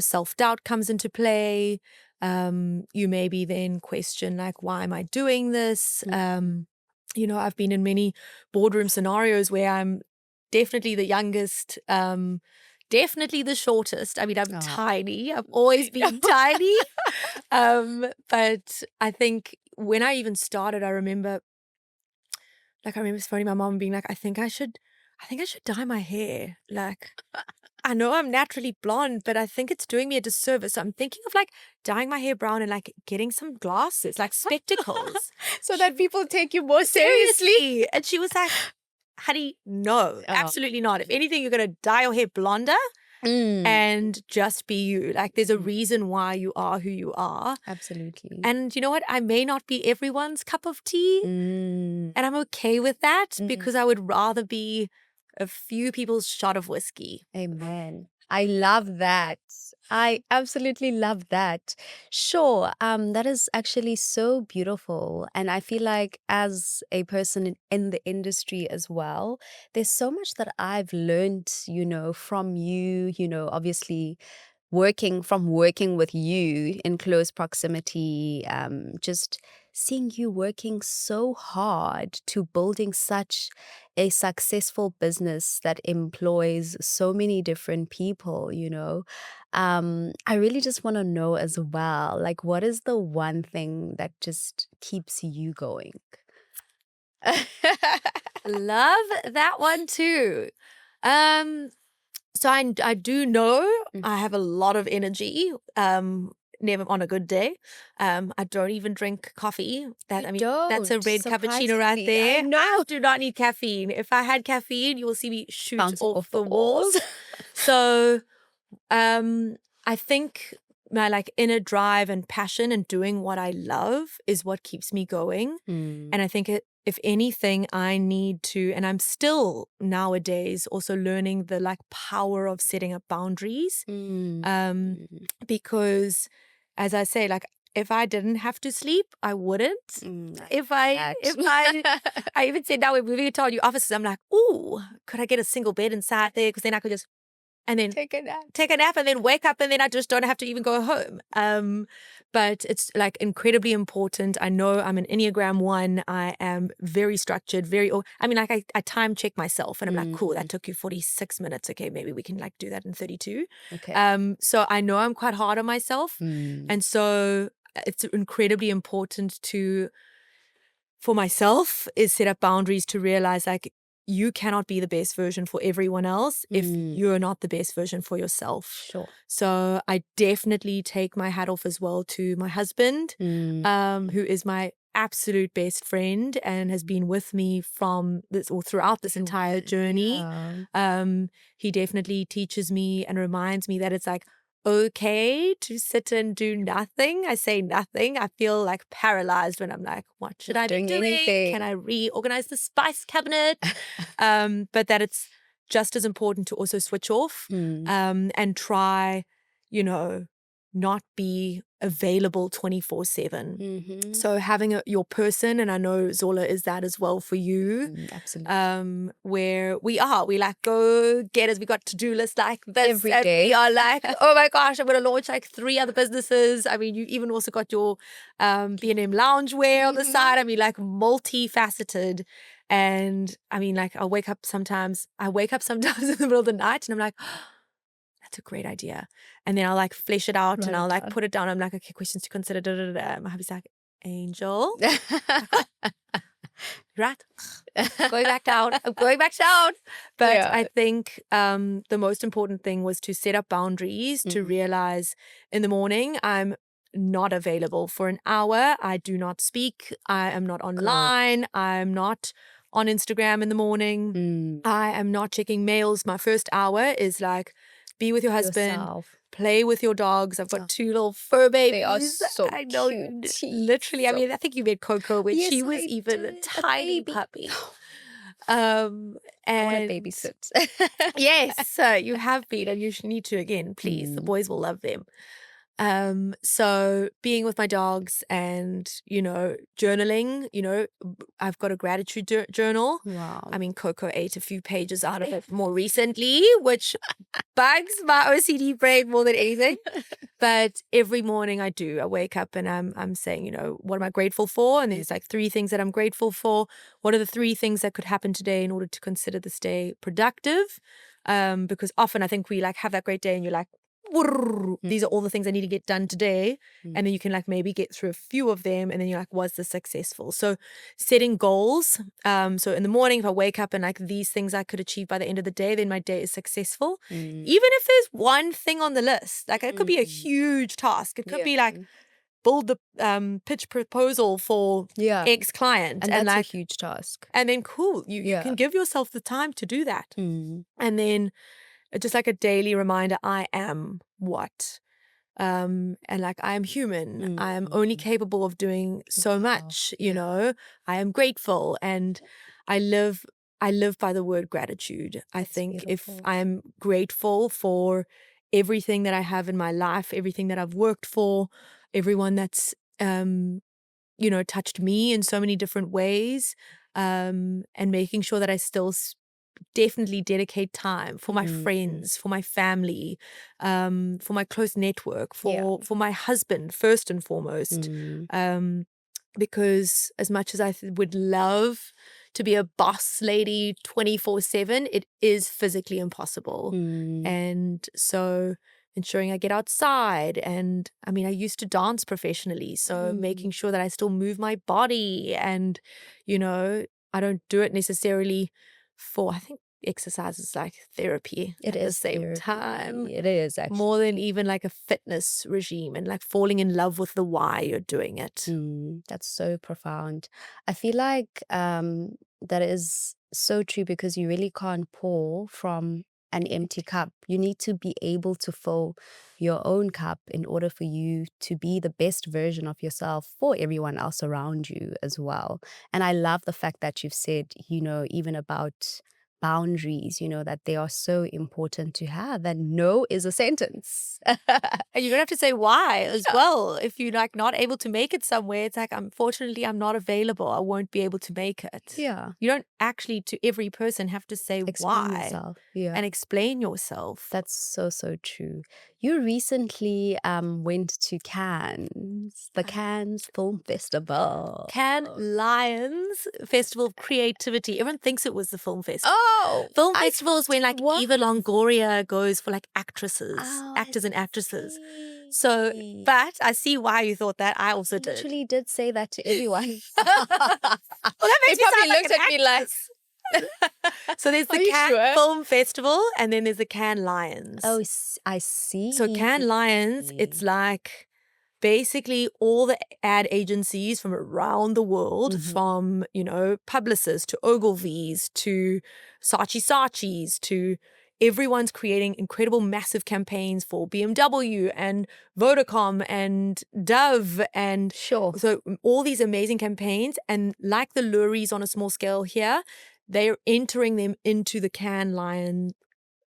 self-doubt comes into play. You maybe then question, like, why am I doing this? I've been in many boardroom scenarios where I'm definitely the youngest, definitely the shortest. I mean, I'm tiny. I've always been tiny. But I think when I even started, I remember phoning my mom and being like, I think I should dye my hair. Like, I know I'm naturally blonde, but I think it's doing me a disservice. So I'm thinking of like dyeing my hair brown and like getting some glasses, like spectacles. So that people take you more seriously. And she was like, honey, no, absolutely not. If anything, you're going to dye your hair blonder and just be you. Like, there's a reason why you are who you are. Absolutely. And you know what? I may not be everyone's cup of tea. And I'm okay with that because I would rather be a few people's shot of whiskey. Amen. I love that. I absolutely love that. Sure, that is actually so beautiful. And I feel like as a person in the industry as well, there's so much that I've learned, from you, obviously working with you in close proximity, just seeing you working so hard to building such a successful business that employs so many different people, I really just want to know as well, like, what is the one thing that just keeps you going? Love that one too. So I do know I have a lot of energy. Never on a good day. I don't even drink coffee. That's a red cappuccino right there. No, I do not need caffeine. If I had caffeine, you will see me shoot off the walls. So, I think my like inner drive and passion and doing what I love is what keeps me going. And I think if anything, I need to, and I'm still nowadays also learning the like power of setting up boundaries. Because as I say, like, if I didn't have to sleep, I wouldn't. I even said now we're moving into our new offices, I'm like, ooh, could I get a single bed inside there? Because then I could just and then Take a nap. And then wake up, and then I just don't have to even go home. But it's like incredibly important. I know I'm an Enneagram 1. I am very structured, I time check myself, and I'm like, cool, that took you 46 minutes. Okay, maybe we can like do that in 32. Okay. So I know I'm quite hard on myself. And so it's incredibly important for myself is set up boundaries to realize like you cannot be the best version for everyone else if you're not the best version for yourself. Sure. So I definitely take my hat off as well to my husband, who is my absolute best friend and has been with me from this or throughout this entire journey. He definitely teaches me and reminds me that it's like okay to sit and do nothing. I say nothing. I feel like paralyzed when I'm like, what should I be doing? Anything. Can I reorganize the spice cabinet? But that it's just as important to also switch off and try, not be available 24/7. So having your person, and I know Zola is that as well for you. Absolutely. Where we like go get us. We got to-do lists like this Every day. We are like, oh my gosh, I'm going to launch like 3 other businesses. I mean, you even also got your B&M loungewear on the side. I mean, like multifaceted. And I mean, like I wake up sometimes in the middle of the night and I'm like, that's a great idea. And then I'll like flesh it out and I'll like put it down. I'm like, okay, questions to consider. Da, da, da, da. My hubby's like, Angel, right? Going back down. I'm going back down. But I think the most important thing was to set up boundaries, to realize in the morning I'm not available for an hour. I do not speak. I am not online. I'm not on Instagram in the morning. I am not checking mails. My first hour is like, be with your husband, play with your dogs. I've got 2 little fur babies. They are so I know, cute. literally. I mean, I think you met Coco when she was even a tiny puppy. And I want to babysit. Yes, you have been, and you need to again, please. The boys will love them. So being with my dogs and, journaling, I've got a gratitude journal. Wow. I mean, Coco ate a few pages out of it more recently, which bugs my OCD brain more than anything. But every morning I wake up and I'm saying, what am I grateful for? And there's like 3 things that I'm grateful for. What are the 3 things that could happen today in order to consider this day productive? Because often I think we like have that great day and you're like, these are all the things I need to get done today. And then you can like maybe get through a few of them and then you're like, was this successful? So setting goals. So in the morning, if I wake up and like these things I could achieve by the end of the day, then my day is successful. Even if there's one thing on the list, like it could be a huge task. It could be like build the pitch proposal for X client. And that's like, a huge task. And then cool, you can give yourself the time to do that. And then just like a daily reminder, I am what? And like I am human. I am only capable of doing so much, I am grateful and I live by the word gratitude. I think beautiful. If I am grateful for everything that I have in my life, everything that I've worked for, everyone that's touched me in so many different ways, and making sure that I still definitely dedicate time for my friends, for my family, for my close network, for my husband first and foremost. Because as much as I would love to be a boss lady 24/7, it is physically impossible. And so ensuring I get outside, and I mean I used to dance professionally, so making sure that I still move my body, and I don't do it necessarily I think exercise is like therapy at the same time. It is actually. More than even like a fitness regime, and like falling in love with the why you're doing it. That's so profound. I feel like that is so true, because you really can't pour from an empty cup. You need to be able to fill your own cup in order for you to be the best version of yourself for everyone else around you as well. And I love the fact that you've said, even about boundaries, that they are so important to have. And no is a sentence. And you don't have to say why as well. If you're like not able to make it somewhere, it's like, unfortunately, I'm not available. I won't be able to make it. Yeah. You don't actually, to every person, have to say Explain why yourself. Yeah. and explain yourself. That's so, so true. You recently went to Cannes, the Cannes Film Festival. Cannes Lions Festival of Creativity. Everyone thinks it was the film festival. Oh! Film festival is when like what? Eva Longoria goes for like actresses, actors and actresses. So, but I see why you thought that. I also did. Literally did say that to everyone. Well, that makes me probably sound like looked an at me like, actress. So there's the you Cannes sure? Film Festival and then there's the Cannes Lions. oh, I see. So Cannes Lions, it's like basically all the ad agencies from around the world, from, Publicis to Ogilvy's to Saatchi's to everyone's creating incredible massive campaigns for BMW and Vodacom and Dove and Sure. So all these amazing campaigns, and like the Luries on a small scale here, they're entering them into the Cannes Lion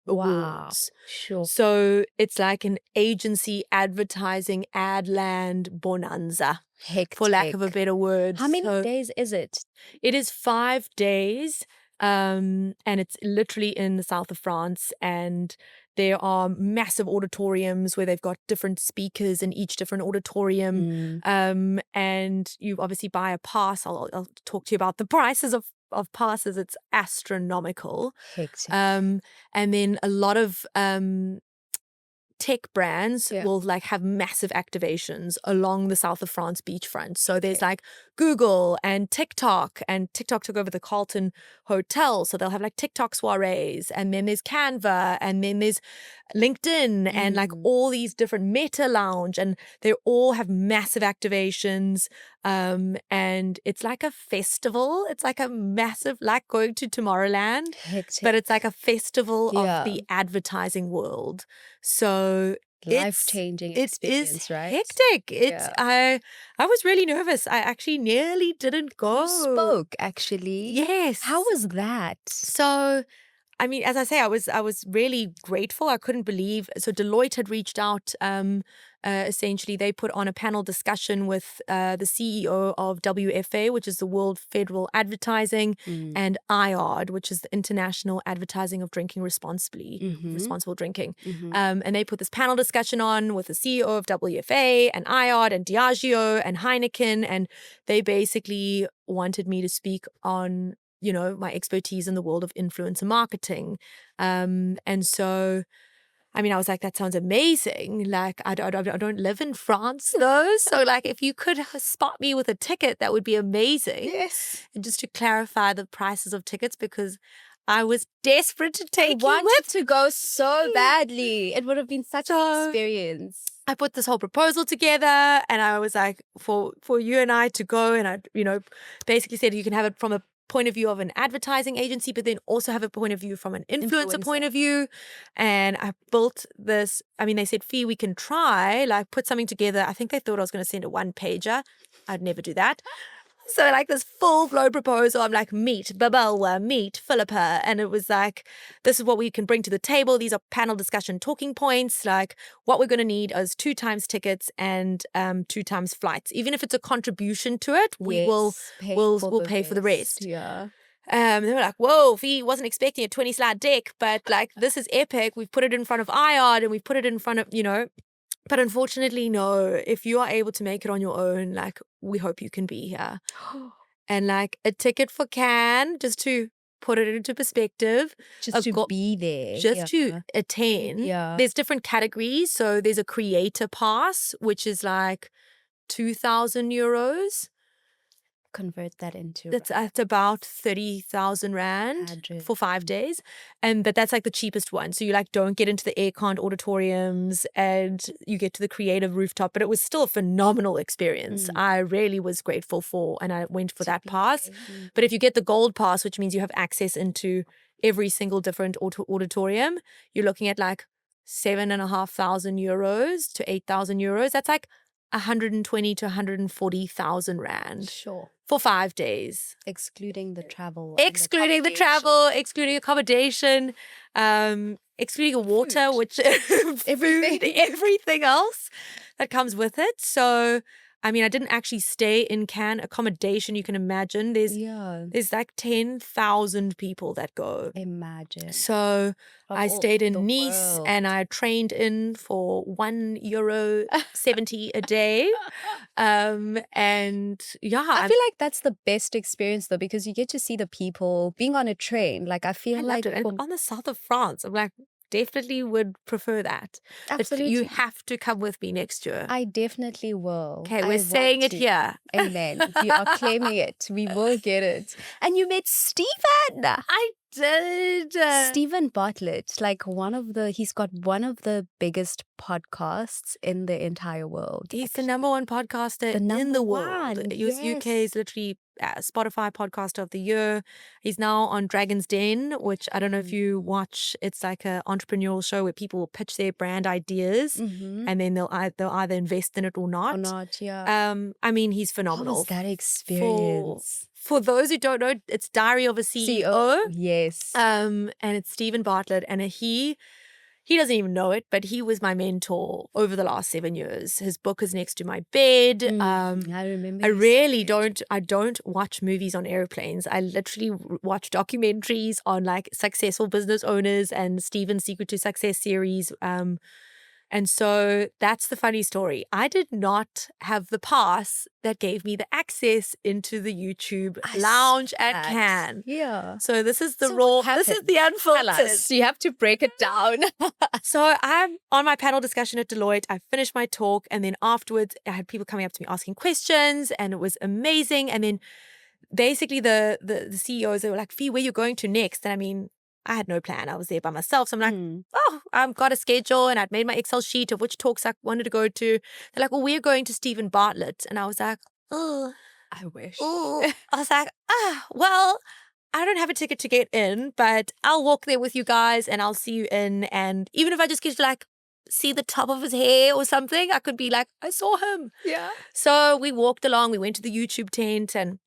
Awards. Sure. So it's like an agency advertising ad land bonanza, Hectic. for lack of a better word. How many days is it? It is 5 days, and it's literally in the south of France, and there are massive auditoriums where they've got different speakers in each different auditorium. And you obviously buy a pass. I'll talk to you about the prices of passes. It's astronomical. Hectic. And then a lot of tech brands will like have massive activations along the south of France beachfront. So there's like Google and TikTok took over the Carlton Hotel. So they'll have like TikTok soirees, and then there's Canva, and then there's LinkedIn and like all these different Meta Lounge, and they all have massive activations. And it's like a festival. It's like a massive, like going to Tomorrowland, but it's like a festival of the advertising world. So life-changing experience, it is right? hectic. I was really nervous. I actually nearly didn't go. You spoke, actually. Yes. How was that? So, I mean, as I say, I was really grateful. I couldn't believe. So Deloitte had reached out. Essentially, they put on a panel discussion with the CEO of WFA, which is the World Federal Advertising, and IARD, which is the International Advertising of Drinking Responsibly, Responsible Drinking. And they put this panel discussion on with the CEO of WFA and IARD and Diageo and Heineken, and they basically wanted me to speak on my expertise in the world of influencer marketing. And so, I mean, I was like, that sounds amazing. Like, I don't live in France, though. So, like, if you could spot me with a ticket, that would be amazing. Yes. And just to clarify the prices of tickets, because I was desperate to take you wanted with. to go so badly. It would have been such an experience. I put this whole proposal together, and I was like, for you and I to go, and I, basically said you can have it from a point of view of an advertising agency, but then also have a point of view from an influencer point of view. And I built this. I mean, they said, Phi, we can try, like, put something together. I think they thought I was going to send a 1-pager. I'd never do that. So like this full-blown proposal, I'm like, meet Babalwa, meet Phillipa. And it was like, this is what we can bring to the table. These are panel discussion talking points. Like, what we're going to need is 2 times tickets and 2 times flights. Even if it's a contribution to it, we'll pay for the rest. Yeah. They were like, whoa, Phi wasn't expecting a 20-slide deck, but like, this is epic. We've put it in front of IARD and we've put it in front of, But unfortunately, no, if you are able to make it on your own, like, we hope you can be here. And like a ticket for Cannes, just to put it into perspective. Just to be there. Just to attend. Yeah. There's different categories. So there's a creator pass, which is like 2,000 euros. Convert that into that's about 30,000 rand for 5 days, but that's like the cheapest one. So you like don't get into the air-conned auditoriums, and you get to the creative rooftop. But it was still a phenomenal experience. I really was grateful for, and I went for that pass. But if you get the gold pass, which means you have access into every single different auditorium, you're looking at like 7,500 euros to 8,000 euros. That's like 120 to 140,000 rand. Sure. for 5 days. Excluding the travel. Excluding the travel, excluding accommodation, excluding water, which everything else that comes with it. So, I mean, I didn't actually stay in Cannes. Accommodation, you can imagine. There's like 10,000 people that go. Imagine. So I stayed in Nice and I trained in for €1.70 a day. And yeah. I feel like that's the best experience though, because you get to see the people being on a train. Like I feel like and on the south of France, I'm like, definitely would prefer that. Absolutely. But you have to come with me next year. I definitely will. Okay, we're saying it here. Amen. We are claiming it. We will get it. And you met Stephen. I did. Stephen Bartlett, like he's got one of the biggest podcasts in the entire world. He's the number one podcaster in the world. He was UK's literally Spotify podcaster of the year. He's now on Dragon's Den, which I don't know if you watch. It's like an entrepreneurial show where people will pitch their brand ideas and then they'll either invest in it or not. Yeah. I mean, he's phenomenal. How was that experience? For those who don't know, it's Diary of a CEO. Yes. And it's Stephen Bartlett, and he doesn't even know it, but he was my mentor over the last 7 years. His book is next to my bed. I remember. I don't watch movies on airplanes. I literally watch documentaries on like successful business owners and Stephen's Secret to Success series. And so that's the funny story. I did not have the pass that gave me the access into the YouTube lounge at Cannes. Yeah. So this is the this is the Unfiltered. You have to break it down. So I'm on my panel discussion at Deloitte. I finished my talk, and then afterwards I had people coming up to me asking questions, and it was amazing. And then basically the CEOs, they were like, Phi, where are you going to next? And I mean, I had no plan. I was there by myself. So I'm like, I've got a schedule, and I'd made my Excel sheet of which talks I wanted to go to. They're like, well, we're going to Stephen Bartlett. And I was like, oh, I wish. I was like, well, I don't have a ticket to get in, but I'll walk there with you guys and I'll see you in. And even if I just get to like see the top of his hair or something, I could be like, I saw him. Yeah. So we walked along. We went to the YouTube tent, and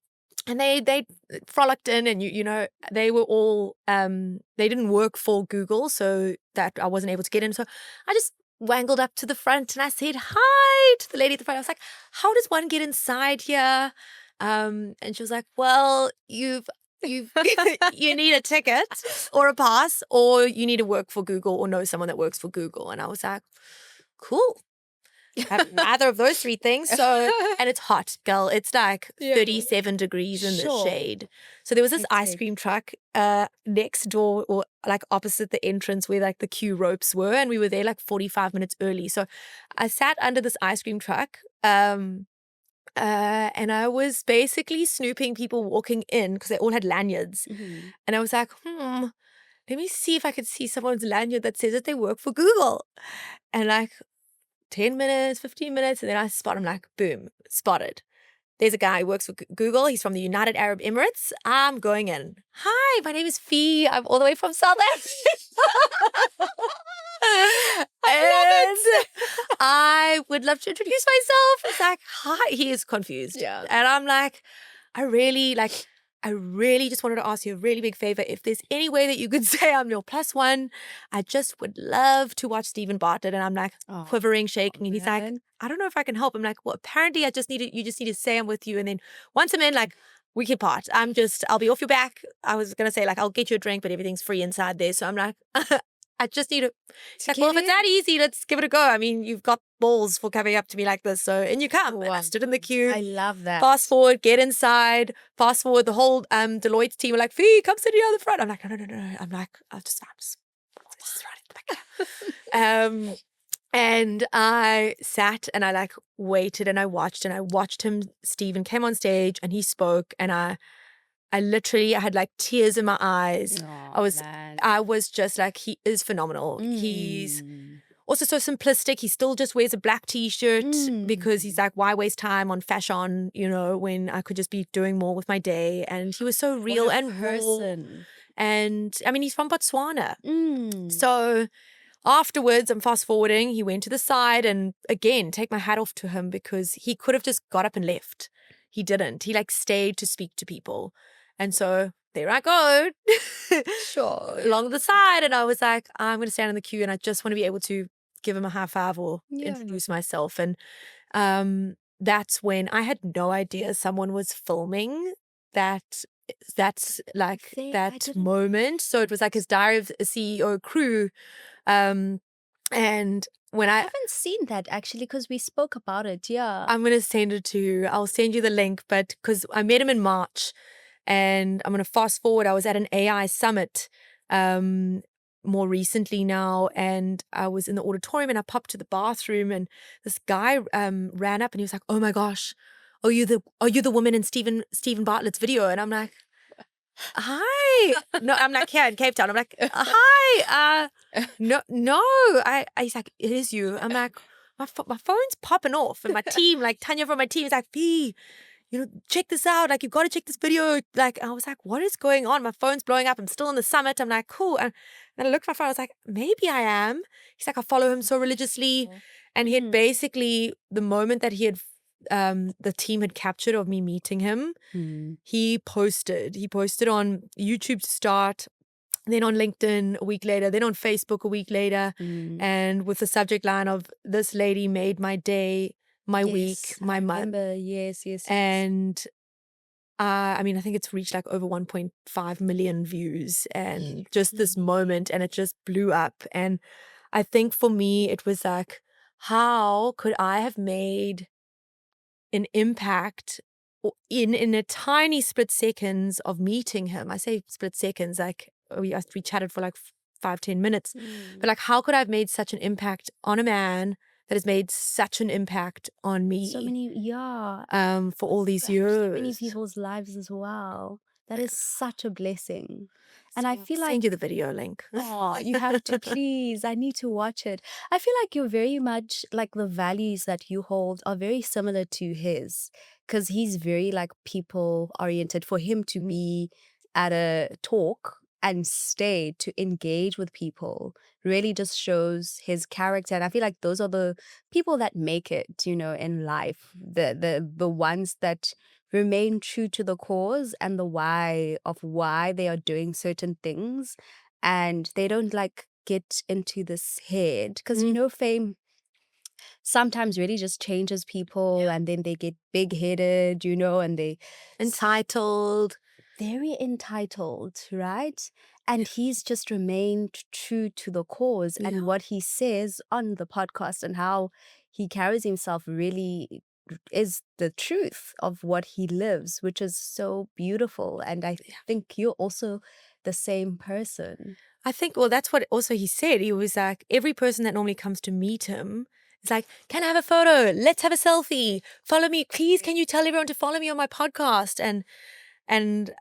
they frolicked in, and you know, they were all they didn't work for Google, so that I wasn't able to get in. So I just wangled up to the front and I said hi to the lady at the front. I was like, how does one get inside here? And she was like, well, you need a ticket or a pass, or you need to work for Google or know someone that works for Google. And I was like, cool. Neither of those three things. So, and it's hot, girl. It's like 37 degrees in the shade. So there was this ice cream truck next door, or like opposite the entrance where like the queue ropes were, and we were there like 45 minutes early. So I sat under this ice cream truck and I was basically snooping people walking in because they all had lanyards. And I was like, let me see if I could see someone's lanyard that says that they work for Google. And like 10 minutes, 15 minutes, and then I spot him, like, boom, spotted. There's a guy who works for Google. He's from the United Arab Emirates. I'm going in. Hi, my name is Phi. I'm all the way from South Africa. And I would love to introduce myself. It's like, hi. He is confused. Yeah. And I'm like, I really just wanted to ask you a really big favor. If there's any way that you could say I'm your +1, I just would love to watch Stephen Bartlett. And I'm like quivering, shaking. And he's like, I don't know if I can help. I'm like, well, apparently you just need to say I'm with you. And then once I'm in, like, we can part. I'll be off your back. I was going to say, like, I'll get you a drink, but everything's free inside there. So I'm like, I just need to. She's like, well, if it's that easy, let's give it a go. I mean, you've got balls for coming up to me like this. So in you come. And I stood in the queue. I love that. Fast forward, get inside. Fast forward, the whole Deloitte team were like, Phi, come sit here on the front. I'm like, no. I'm like, I'm just right at the back. And I sat and I like waited and I watched him. Stephen came on stage and he spoke, and I had like tears in my eyes. I was just like, he is phenomenal. He's also so simplistic. He still just wears a black t-shirt because he's like, why waste time on fashion, you know, when I could just be doing more with my day. And he was so real and raw. And I mean, he's from Botswana. So afterwards, I'm fast forwarding, he went to the side, and again, take my hat off to him because he could have just got up and left. he didn't. He like stayed to speak to people. And so there I go. Sure. Along the side. And I was like, I'm going to stand in the queue and I just want to be able to give him a high five or introduce myself. And that's when I had no idea someone was filming that's like that moment. So it was like his Diary of a CEO crew. And when I haven't seen that actually because we spoke about it. Yeah. I'm going to send it to you. I'll send you the link, but because I met him in March and I'm going to fast forward. I was at an AI summit more recently now, and I was in the auditorium and I popped to the bathroom and this guy ran up and he was like, "Oh my gosh, are you the woman in Stephen Bartlett's video?" And I'm like, "Hi." No, I'm like, here in Cape Town. I'm like, "Hi, no, he's like, "It is you." I'm like, my phone's popping off, and my team, like Tanya from my team, is like, "Phi, check this out. Like, you've got to check this video." Like, I was like, what is going on? My phone's blowing up. I'm still on the summit. I'm like, cool. And then I looked at my phone. I was like, maybe I am. He's like, I follow him so religiously. And he had basically, the moment that he had, the team had captured of me meeting him, he posted on YouTube to start, then on LinkedIn a week later, then on Facebook a week later, and with the subject line of, "This lady made my day, my week, my month." Yes. And I mean, I think it's reached like over 1.5 million views, and just this moment, and it just blew up. And I think for me, it was like, how could I have made an impact in a tiny split seconds of meeting him? I say split seconds, like we chatted for like 5-10 minutes, but like, how could I have made such an impact on a man that has made such an impact on me? So many, for all these years. So many people's lives as well. That is such a blessing. And I feel like, send you the video link. Oh, you have to, please. I need to watch it. I feel like you're very much like the values that you hold are very similar to his, because he's very like people oriented. For him to be at a talk and stay to engage with people really just shows his character. And I feel like those are the people that make it, in life. The ones that remain true to the cause and the why of why they are doing certain things, and they don't like get into this head, because fame sometimes really just changes people, and then they get big-headed, and they Entitled. very entitled, right? And he's just remained true to the cause, and what he says on the podcast and how he carries himself really is the truth of what he lives, which is so beautiful. And I think you're also the same person. I think, well, that's what also he said. He was like, every person that normally comes to meet him is like, "Can I have a photo? Let's have a selfie. Follow me. Please, can you tell everyone to follow me on my podcast?" And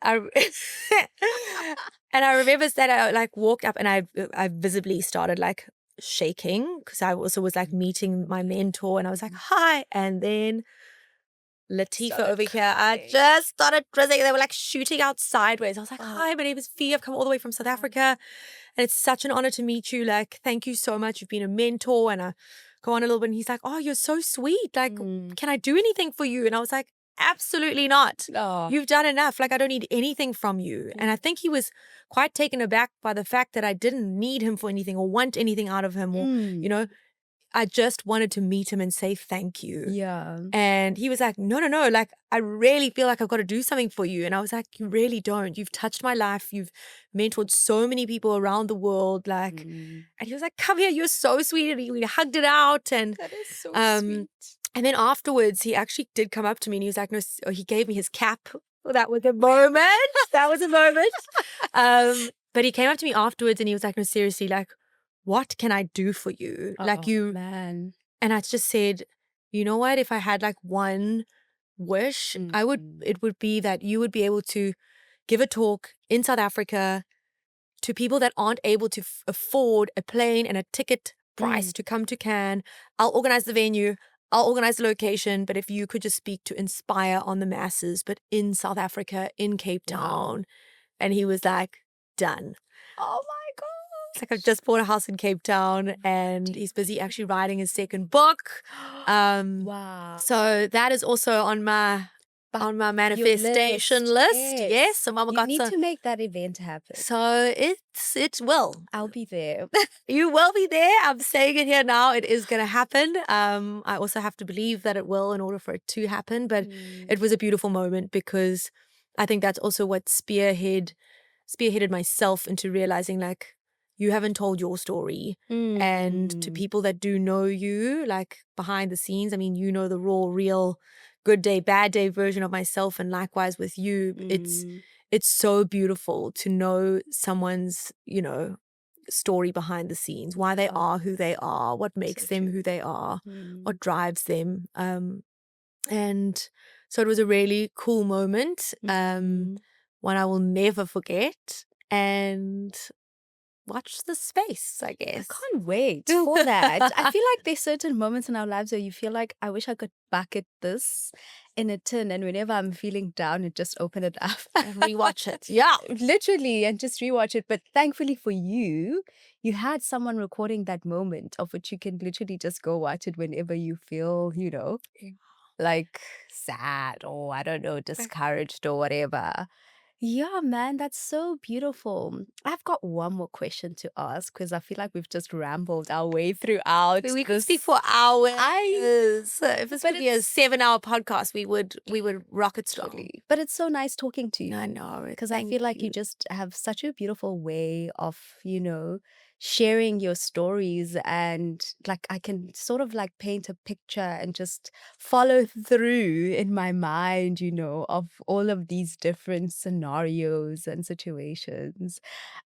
I and I remember that I like walked up and I visibly started like shaking, because I also was like meeting my mentor, and I was like, "Hi." And then Latifa over here, I just started drizzling. They were like shooting out sideways. I was like, "Hi, my name is Phi. I've come all the way from South Africa, and it's such an honor to meet you. Like, thank you so much. You've been a mentor." And I go on a little bit, and he's like, "Oh, you're so sweet. Like, can I do anything for you?" And I was like, "Absolutely not. You've done enough. Like, I don't need anything from you." And I think he was quite taken aback by the fact that I didn't need him for anything or want anything out of him, or, I just wanted to meet him and say thank you. Yeah. And he was like, no, like, I really feel like I've got to do something for you. And I was like, you really don't. You've touched my life. You've mentored so many people around the world. Like, and he was like, "Come here, you're so sweet." And we hugged it out. And that is so sweet. And then afterwards, he actually did come up to me and he was like, no, he gave me his cap. Well, that was a moment. That was a moment. But he came up to me afterwards and he was like, "No, seriously, like, what can I do for you?" Man. And I just said, "You know what? If I had like one wish, it would be that you would be able to give a talk in South Africa to people that aren't able to afford a plane and a ticket price to come to Cannes. I'll organize the venue. I'll organize the location. But if you could just speak to inspire on the masses, but in South Africa, in Cape Town." Wow. And he was like, "Done." Oh my God. It's like, I've just bought a house in Cape Town and he's busy actually writing his second book. Wow. So that is also on my on my manifestation list. Yes. So Mama You need to make that event happen. So it will. I'll be there. You will be there. I'm saying it here now. It is going to happen. I also have to believe that it will in order for it to happen. But it was a beautiful moment because I think that's also what spearheaded myself into realizing, like, you haven't told your story. And to people that do know you, like behind the scenes, I mean, you know the raw, real, good day, bad day version of myself. And likewise with you, it's so beautiful to know someone's, story behind the scenes, why they are who they are, what makes them who they are, what drives them. And so it was a really cool moment, one I will never forget. And watch the space, I guess. I can't wait for that. I feel like there's certain moments in our lives where you feel like, I wish I could bucket this in a tin, and whenever I'm feeling down, and just open it up and rewatch it. Yeah, literally, and just rewatch it. But thankfully for you, you had someone recording that moment of which you can literally just go watch it whenever you feel, like sad or I don't know, discouraged or whatever. Yeah, man, that's so beautiful. I've got one more question to ask because I feel like we've just rambled our way throughout. We could speak for hours. If this But could be a 7-hour podcast, we would rock it strong. Totally. But it's so nice talking to you. I know. Because I feel like you just have such a beautiful way of, sharing your stories, and like I can sort of like paint a picture and just follow through in my mind, of all of these different scenarios and situations.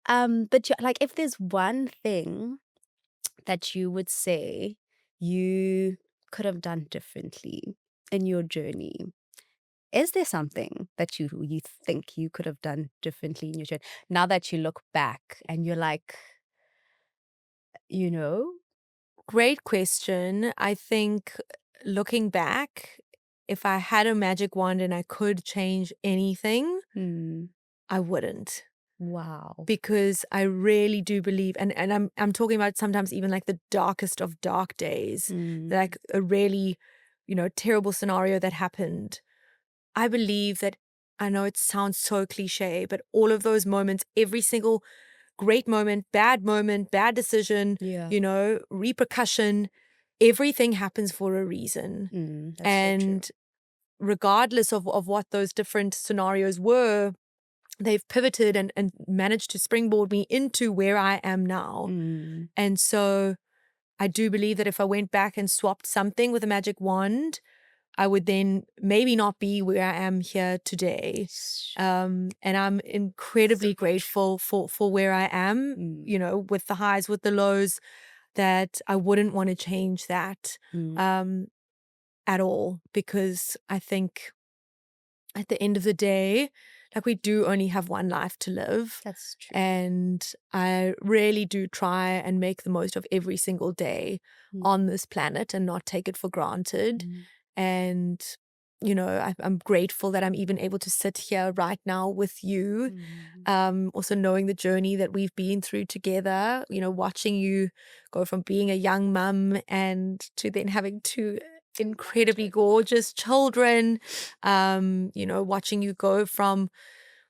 But like if there's one thing that you would say you could have done differently in your journey, is there something that you think you could have done differently in your journey now that you look back and you're like, you know? Great question. I think looking back, if I had a magic wand and I could change anything, I wouldn't. Wow. Because I really do believe, and I'm talking about sometimes even like the darkest of dark days, like a really, terrible scenario that happened. I believe that, I know it sounds so cliche, but all of those moments, every single great moment, bad decision, repercussion, everything happens for a reason. That's and so regardless of what those different scenarios were, they've pivoted and managed to springboard me into where I am now. And so I do believe that if I went back and swapped something with a magic wand, I would then maybe not be where I am here today. And I'm incredibly grateful for where I am, with the highs, with the lows, that I wouldn't want to change that at all, because I think at the end of the day, like, we do only have one life to live. That's true. And I really do try and make the most of every single day on this planet and not take it for granted. And, I'm grateful that I'm even able to sit here right now with you. Also knowing the journey that we've been through together, watching you go from being a young mum and to then having two incredibly gorgeous children, watching you go from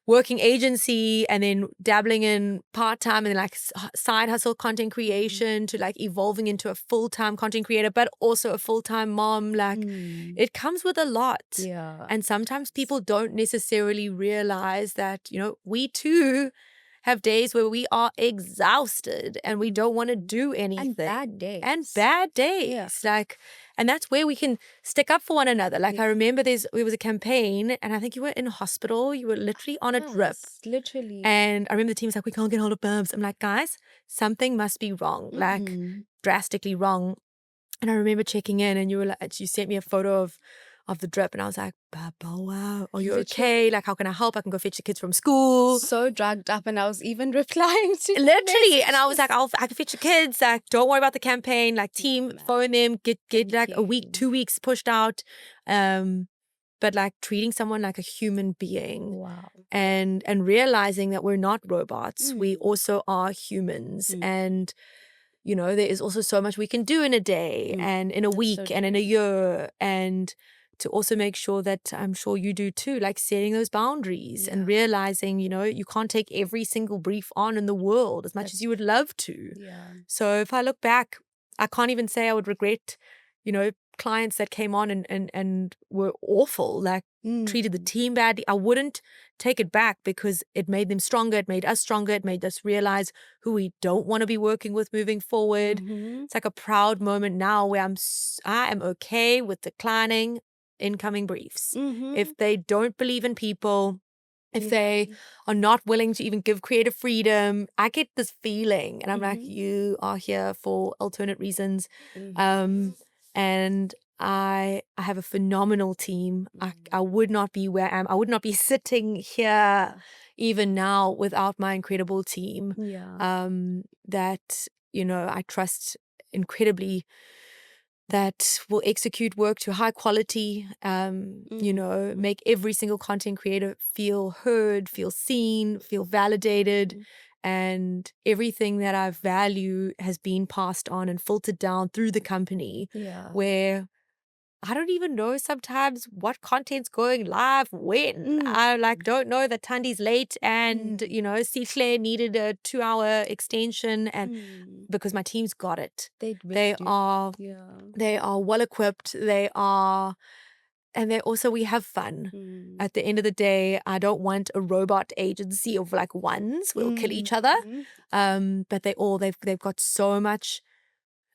working agency and then dabbling in part-time and like side hustle content creation to like evolving into a full-time content creator, but also a full-time mom. Like, it comes with a lot. Yeah. And sometimes people don't necessarily realize that, we too have days where we are exhausted and we don't want to do anything. And bad days. Yeah. Like, and that's where we can stick up for one another. Like, I remember there was a campaign and I think you were in hospital. You were literally on a drip. Literally. And I remember the team was like, we can't get hold of Babs. I'm like, guys, something must be wrong. Like, drastically wrong. And I remember checking in and you were like, you sent me a photo of the drip and I was like, Babalwa, are you okay? Like, how can I help? I can go fetch the kids from school. So drugged up, and I was even replying to literally, and I was like, I can fetch the kids. Like, don't worry about the campaign. Like, team, phone them, get like a week, 2 weeks pushed out. But like treating someone like a human being. Wow. And realizing that we're not robots. We also are humans. And there is also so much we can do in a day and in a week and in a year. And to also make sure that, I'm sure you do too, like setting those boundaries and realizing, you can't take every single brief on in the world as much as you would love to. Yeah. So if I look back, I can't even say I would regret, clients that came on and were awful, like treated the team badly. I wouldn't take it back because it made them stronger. It made us stronger. It made us realize who we don't want to be working with moving forward. It's like a proud moment now where I am okay with declining incoming briefs. If they don't believe in people, if they are not willing to even give creative freedom, I get this feeling and I'm like, you are here for alternate reasons. And I have a phenomenal team. I would not be where I am. I would not be sitting here even now without my incredible team. That, I trust incredibly, that will execute work to high quality, make every single content creator feel heard, feel seen, feel validated. And everything that I value has been passed on and filtered down through the company, where I don't even know sometimes what content's going live when. I don't know that Tandi's late and, C-Claire needed a 2-hour extension and because my team's got it. They are well equipped. And we have fun. At the end of the day, I don't want a robot agency of like ones. We'll kill each other. But they've got so much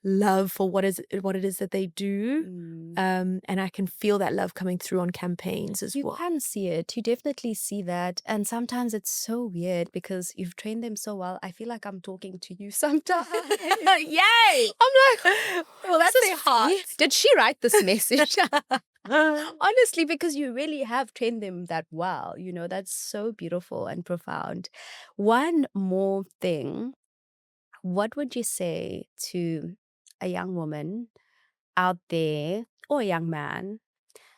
love for what it is that they do. And I can feel that love coming through on campaigns as well. You can see it. You definitely see that. And sometimes it's so weird because you've trained them so well. I feel like I'm talking to you sometimes. Yay! I'm like, well, that's their heart. Did she write this message? Honestly, because you really have trained them that well. That's so beautiful and profound. One more thing. What would you say to a young woman out there or a young man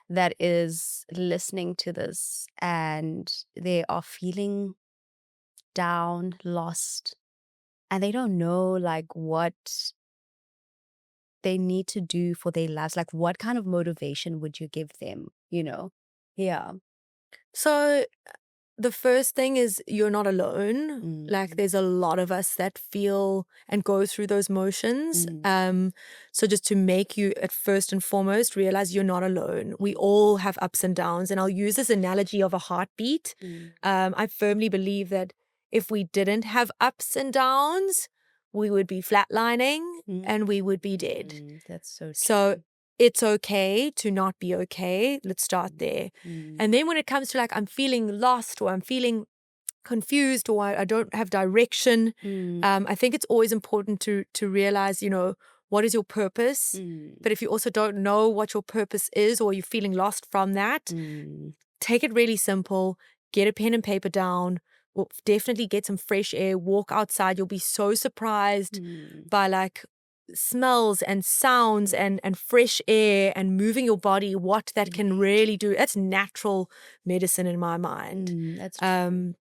that is listening to this and they are feeling down, lost, and they don't know like what they need to do for their lives? Like, what kind of motivation would you give them? Yeah. So the first thing is you're not alone. Like there's a lot of us that feel and go through those motions. So just to make you at first and foremost realize you're not alone. We all have ups and downs. And I'll use this analogy of a heartbeat. I firmly believe that if we didn't have ups and downs, we would be flatlining and we would be dead. That's so true. So it's okay to not be okay. Let's start there. And then when it comes to like, I'm feeling lost or I'm feeling confused or I don't have direction, I think it's always important to realize, what is your purpose? But if you also don't know what your purpose is or you're feeling lost from that, take it really simple. Get a pen and paper down. Or definitely get some fresh air. Walk outside. You'll be so surprised by like smells and sounds and fresh air and moving your body, what that can really do. That's natural medicine in my mind. That's true.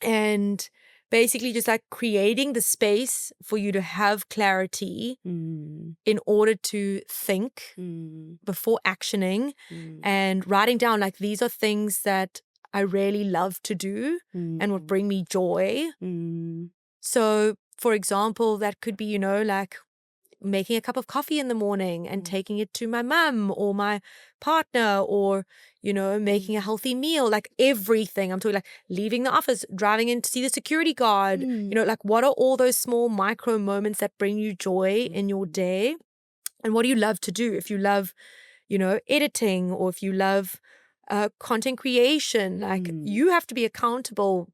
And basically just like creating the space for you to have clarity in order to think before actioning and writing down like these are things that I really love to do and would bring me joy. So for example, that could be, like making a cup of coffee in the morning and taking it to my mum or my partner or, making a healthy meal, like everything. I'm talking like leaving the office, driving in to see the security guard, like what are all those small micro moments that bring you joy in your day? And what do you love to do? If you love, editing or if you love content creation, like you have to be accountable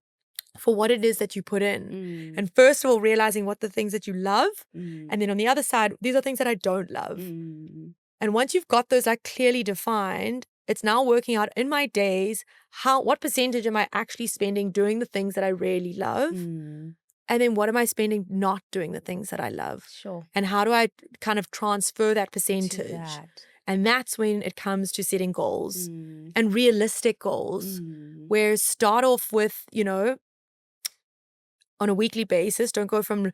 for what it is that you put in. And first of all, realizing what the things that you love. And then on the other side, these are things that I don't love. And once you've got those like clearly defined, it's now working out in my days, what percentage am I actually spending doing the things that I really love? And then what am I spending not doing the things that I love? Sure. And how do I kind of transfer that percentage? And that's when it comes to setting goals and realistic goals, where start off with, on a weekly basis. Don't go from,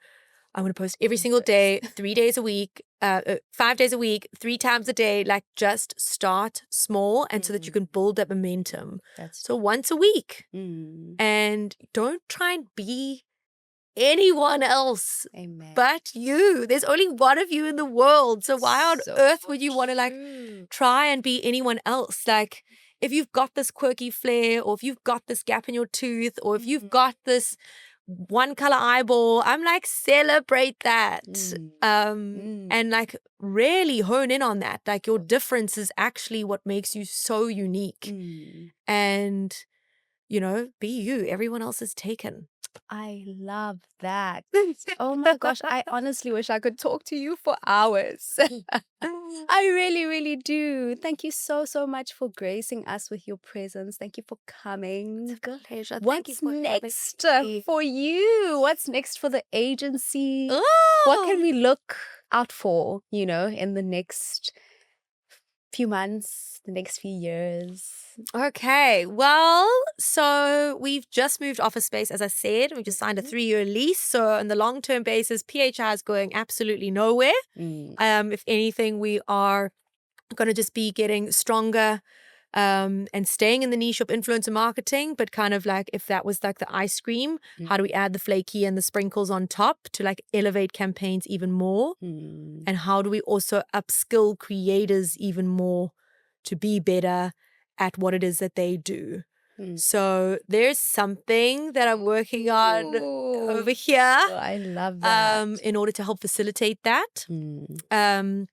I'm going to post every single day, 3 days a week, 5 days a week, 3 times a day. Like, just start small, and so that you can build that momentum. So once a week. And don't try and be anyone else but you. There's only one of you in the world. So why on earth would you want to like try and be anyone else? Like, if you've got this quirky flair, or if you've got this gap in your tooth, or if you've got this one color eyeball, I'm like, celebrate that. And like really hone in on that. Like, your difference is actually what makes you so unique. And, you know, be you. Everyone else is taken. I love that. Oh my gosh, I honestly wish I could talk to you for hours. I really, really do. Thank you so, so much for gracing us with your presence. Thank you for coming. It's a pleasure. What's next for you? What's next for the agency? Oh! What can we look out for, you know, in the next few months, the next few years? Okay, well, so we've just moved office space, as I said. We just signed a 3-year lease. So on the long-term basis, PHI is going absolutely nowhere. If anything, we are going to just be getting stronger and staying in the niche of influencer marketing, but kind of like, if that was like the ice cream, how do we add the flaky and the sprinkles on top to like elevate campaigns even more? And how do we also upskill creators even more to be better at what it is that they do? So there's something that I'm working on over here. I love that. In order to help facilitate that. And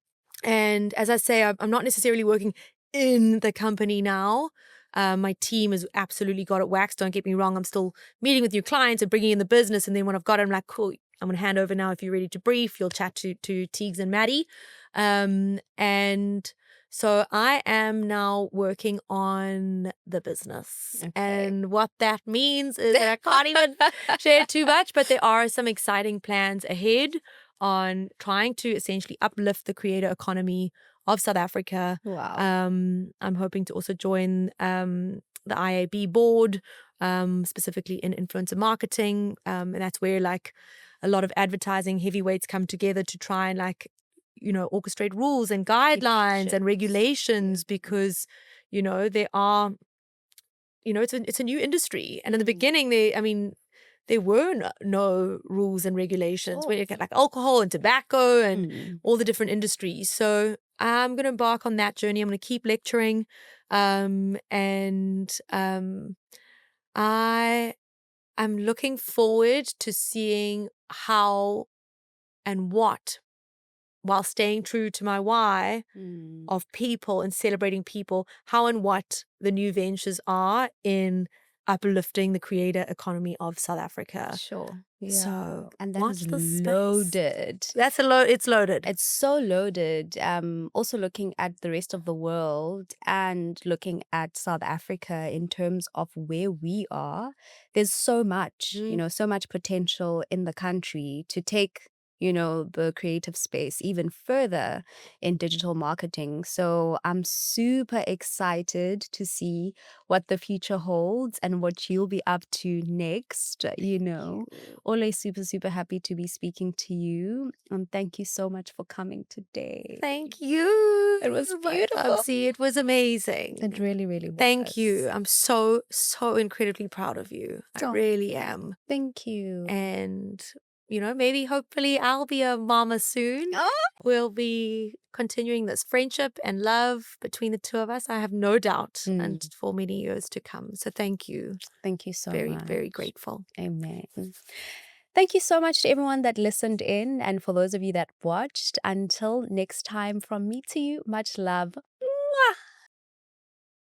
as I say, I'm not necessarily working in the company now. My team has absolutely got it waxed. Don't get me wrong. I'm still meeting with new clients and bringing in the business. And then when I've got it, I'm like, cool, I'm going to hand over now. If you're ready to brief, you'll chat to Teagues and Maddie. And so I am now working on the business. And what that means is that I can't even share too much, but there are some exciting plans ahead on trying to essentially uplift the creator economy of South Africa. Wow. I'm hoping to also join the IAB board, specifically in influencer marketing. And that's where like a lot of advertising heavyweights come together to try and like, you know, orchestrate rules and guidelines and regulations, because, you know, there are, you know, it's a new industry. And in the beginning, there were no rules and regulations when you get like alcohol and tobacco and all the different industries. So I'm going to embark on that journey. I'm going to keep lecturing. I'm looking forward to seeing how and what, while staying true to my why of people and celebrating people, how and what the new ventures are in uplifting the creator economy of South Africa. Sure. Yeah. So, and that watch is the space. loaded. That's it's loaded. It's so loaded. Also looking at the rest of the world and looking at South Africa in terms of where we are, there's so much, you know, so much potential in the country to take, you know, the creative space even further in digital marketing. So I'm super excited to see what the future holds and what you'll be up to next. You know, always super, super happy to be speaking to you. And thank you so much for coming today. Thank you. It was beautiful. See, it was amazing. It really, really was. Thank you. I'm so, so incredibly proud of you. I really am. Thank you. And you know, maybe hopefully I'll be a mama soon. We'll be continuing this friendship and love between the two of us. I have no doubt, and for many years to come. So thank you. Thank you so much. Very, very grateful. Amen. Thank you so much to everyone that listened in, and for those of you that watched. Until next time, from me to you, much love. Mwah!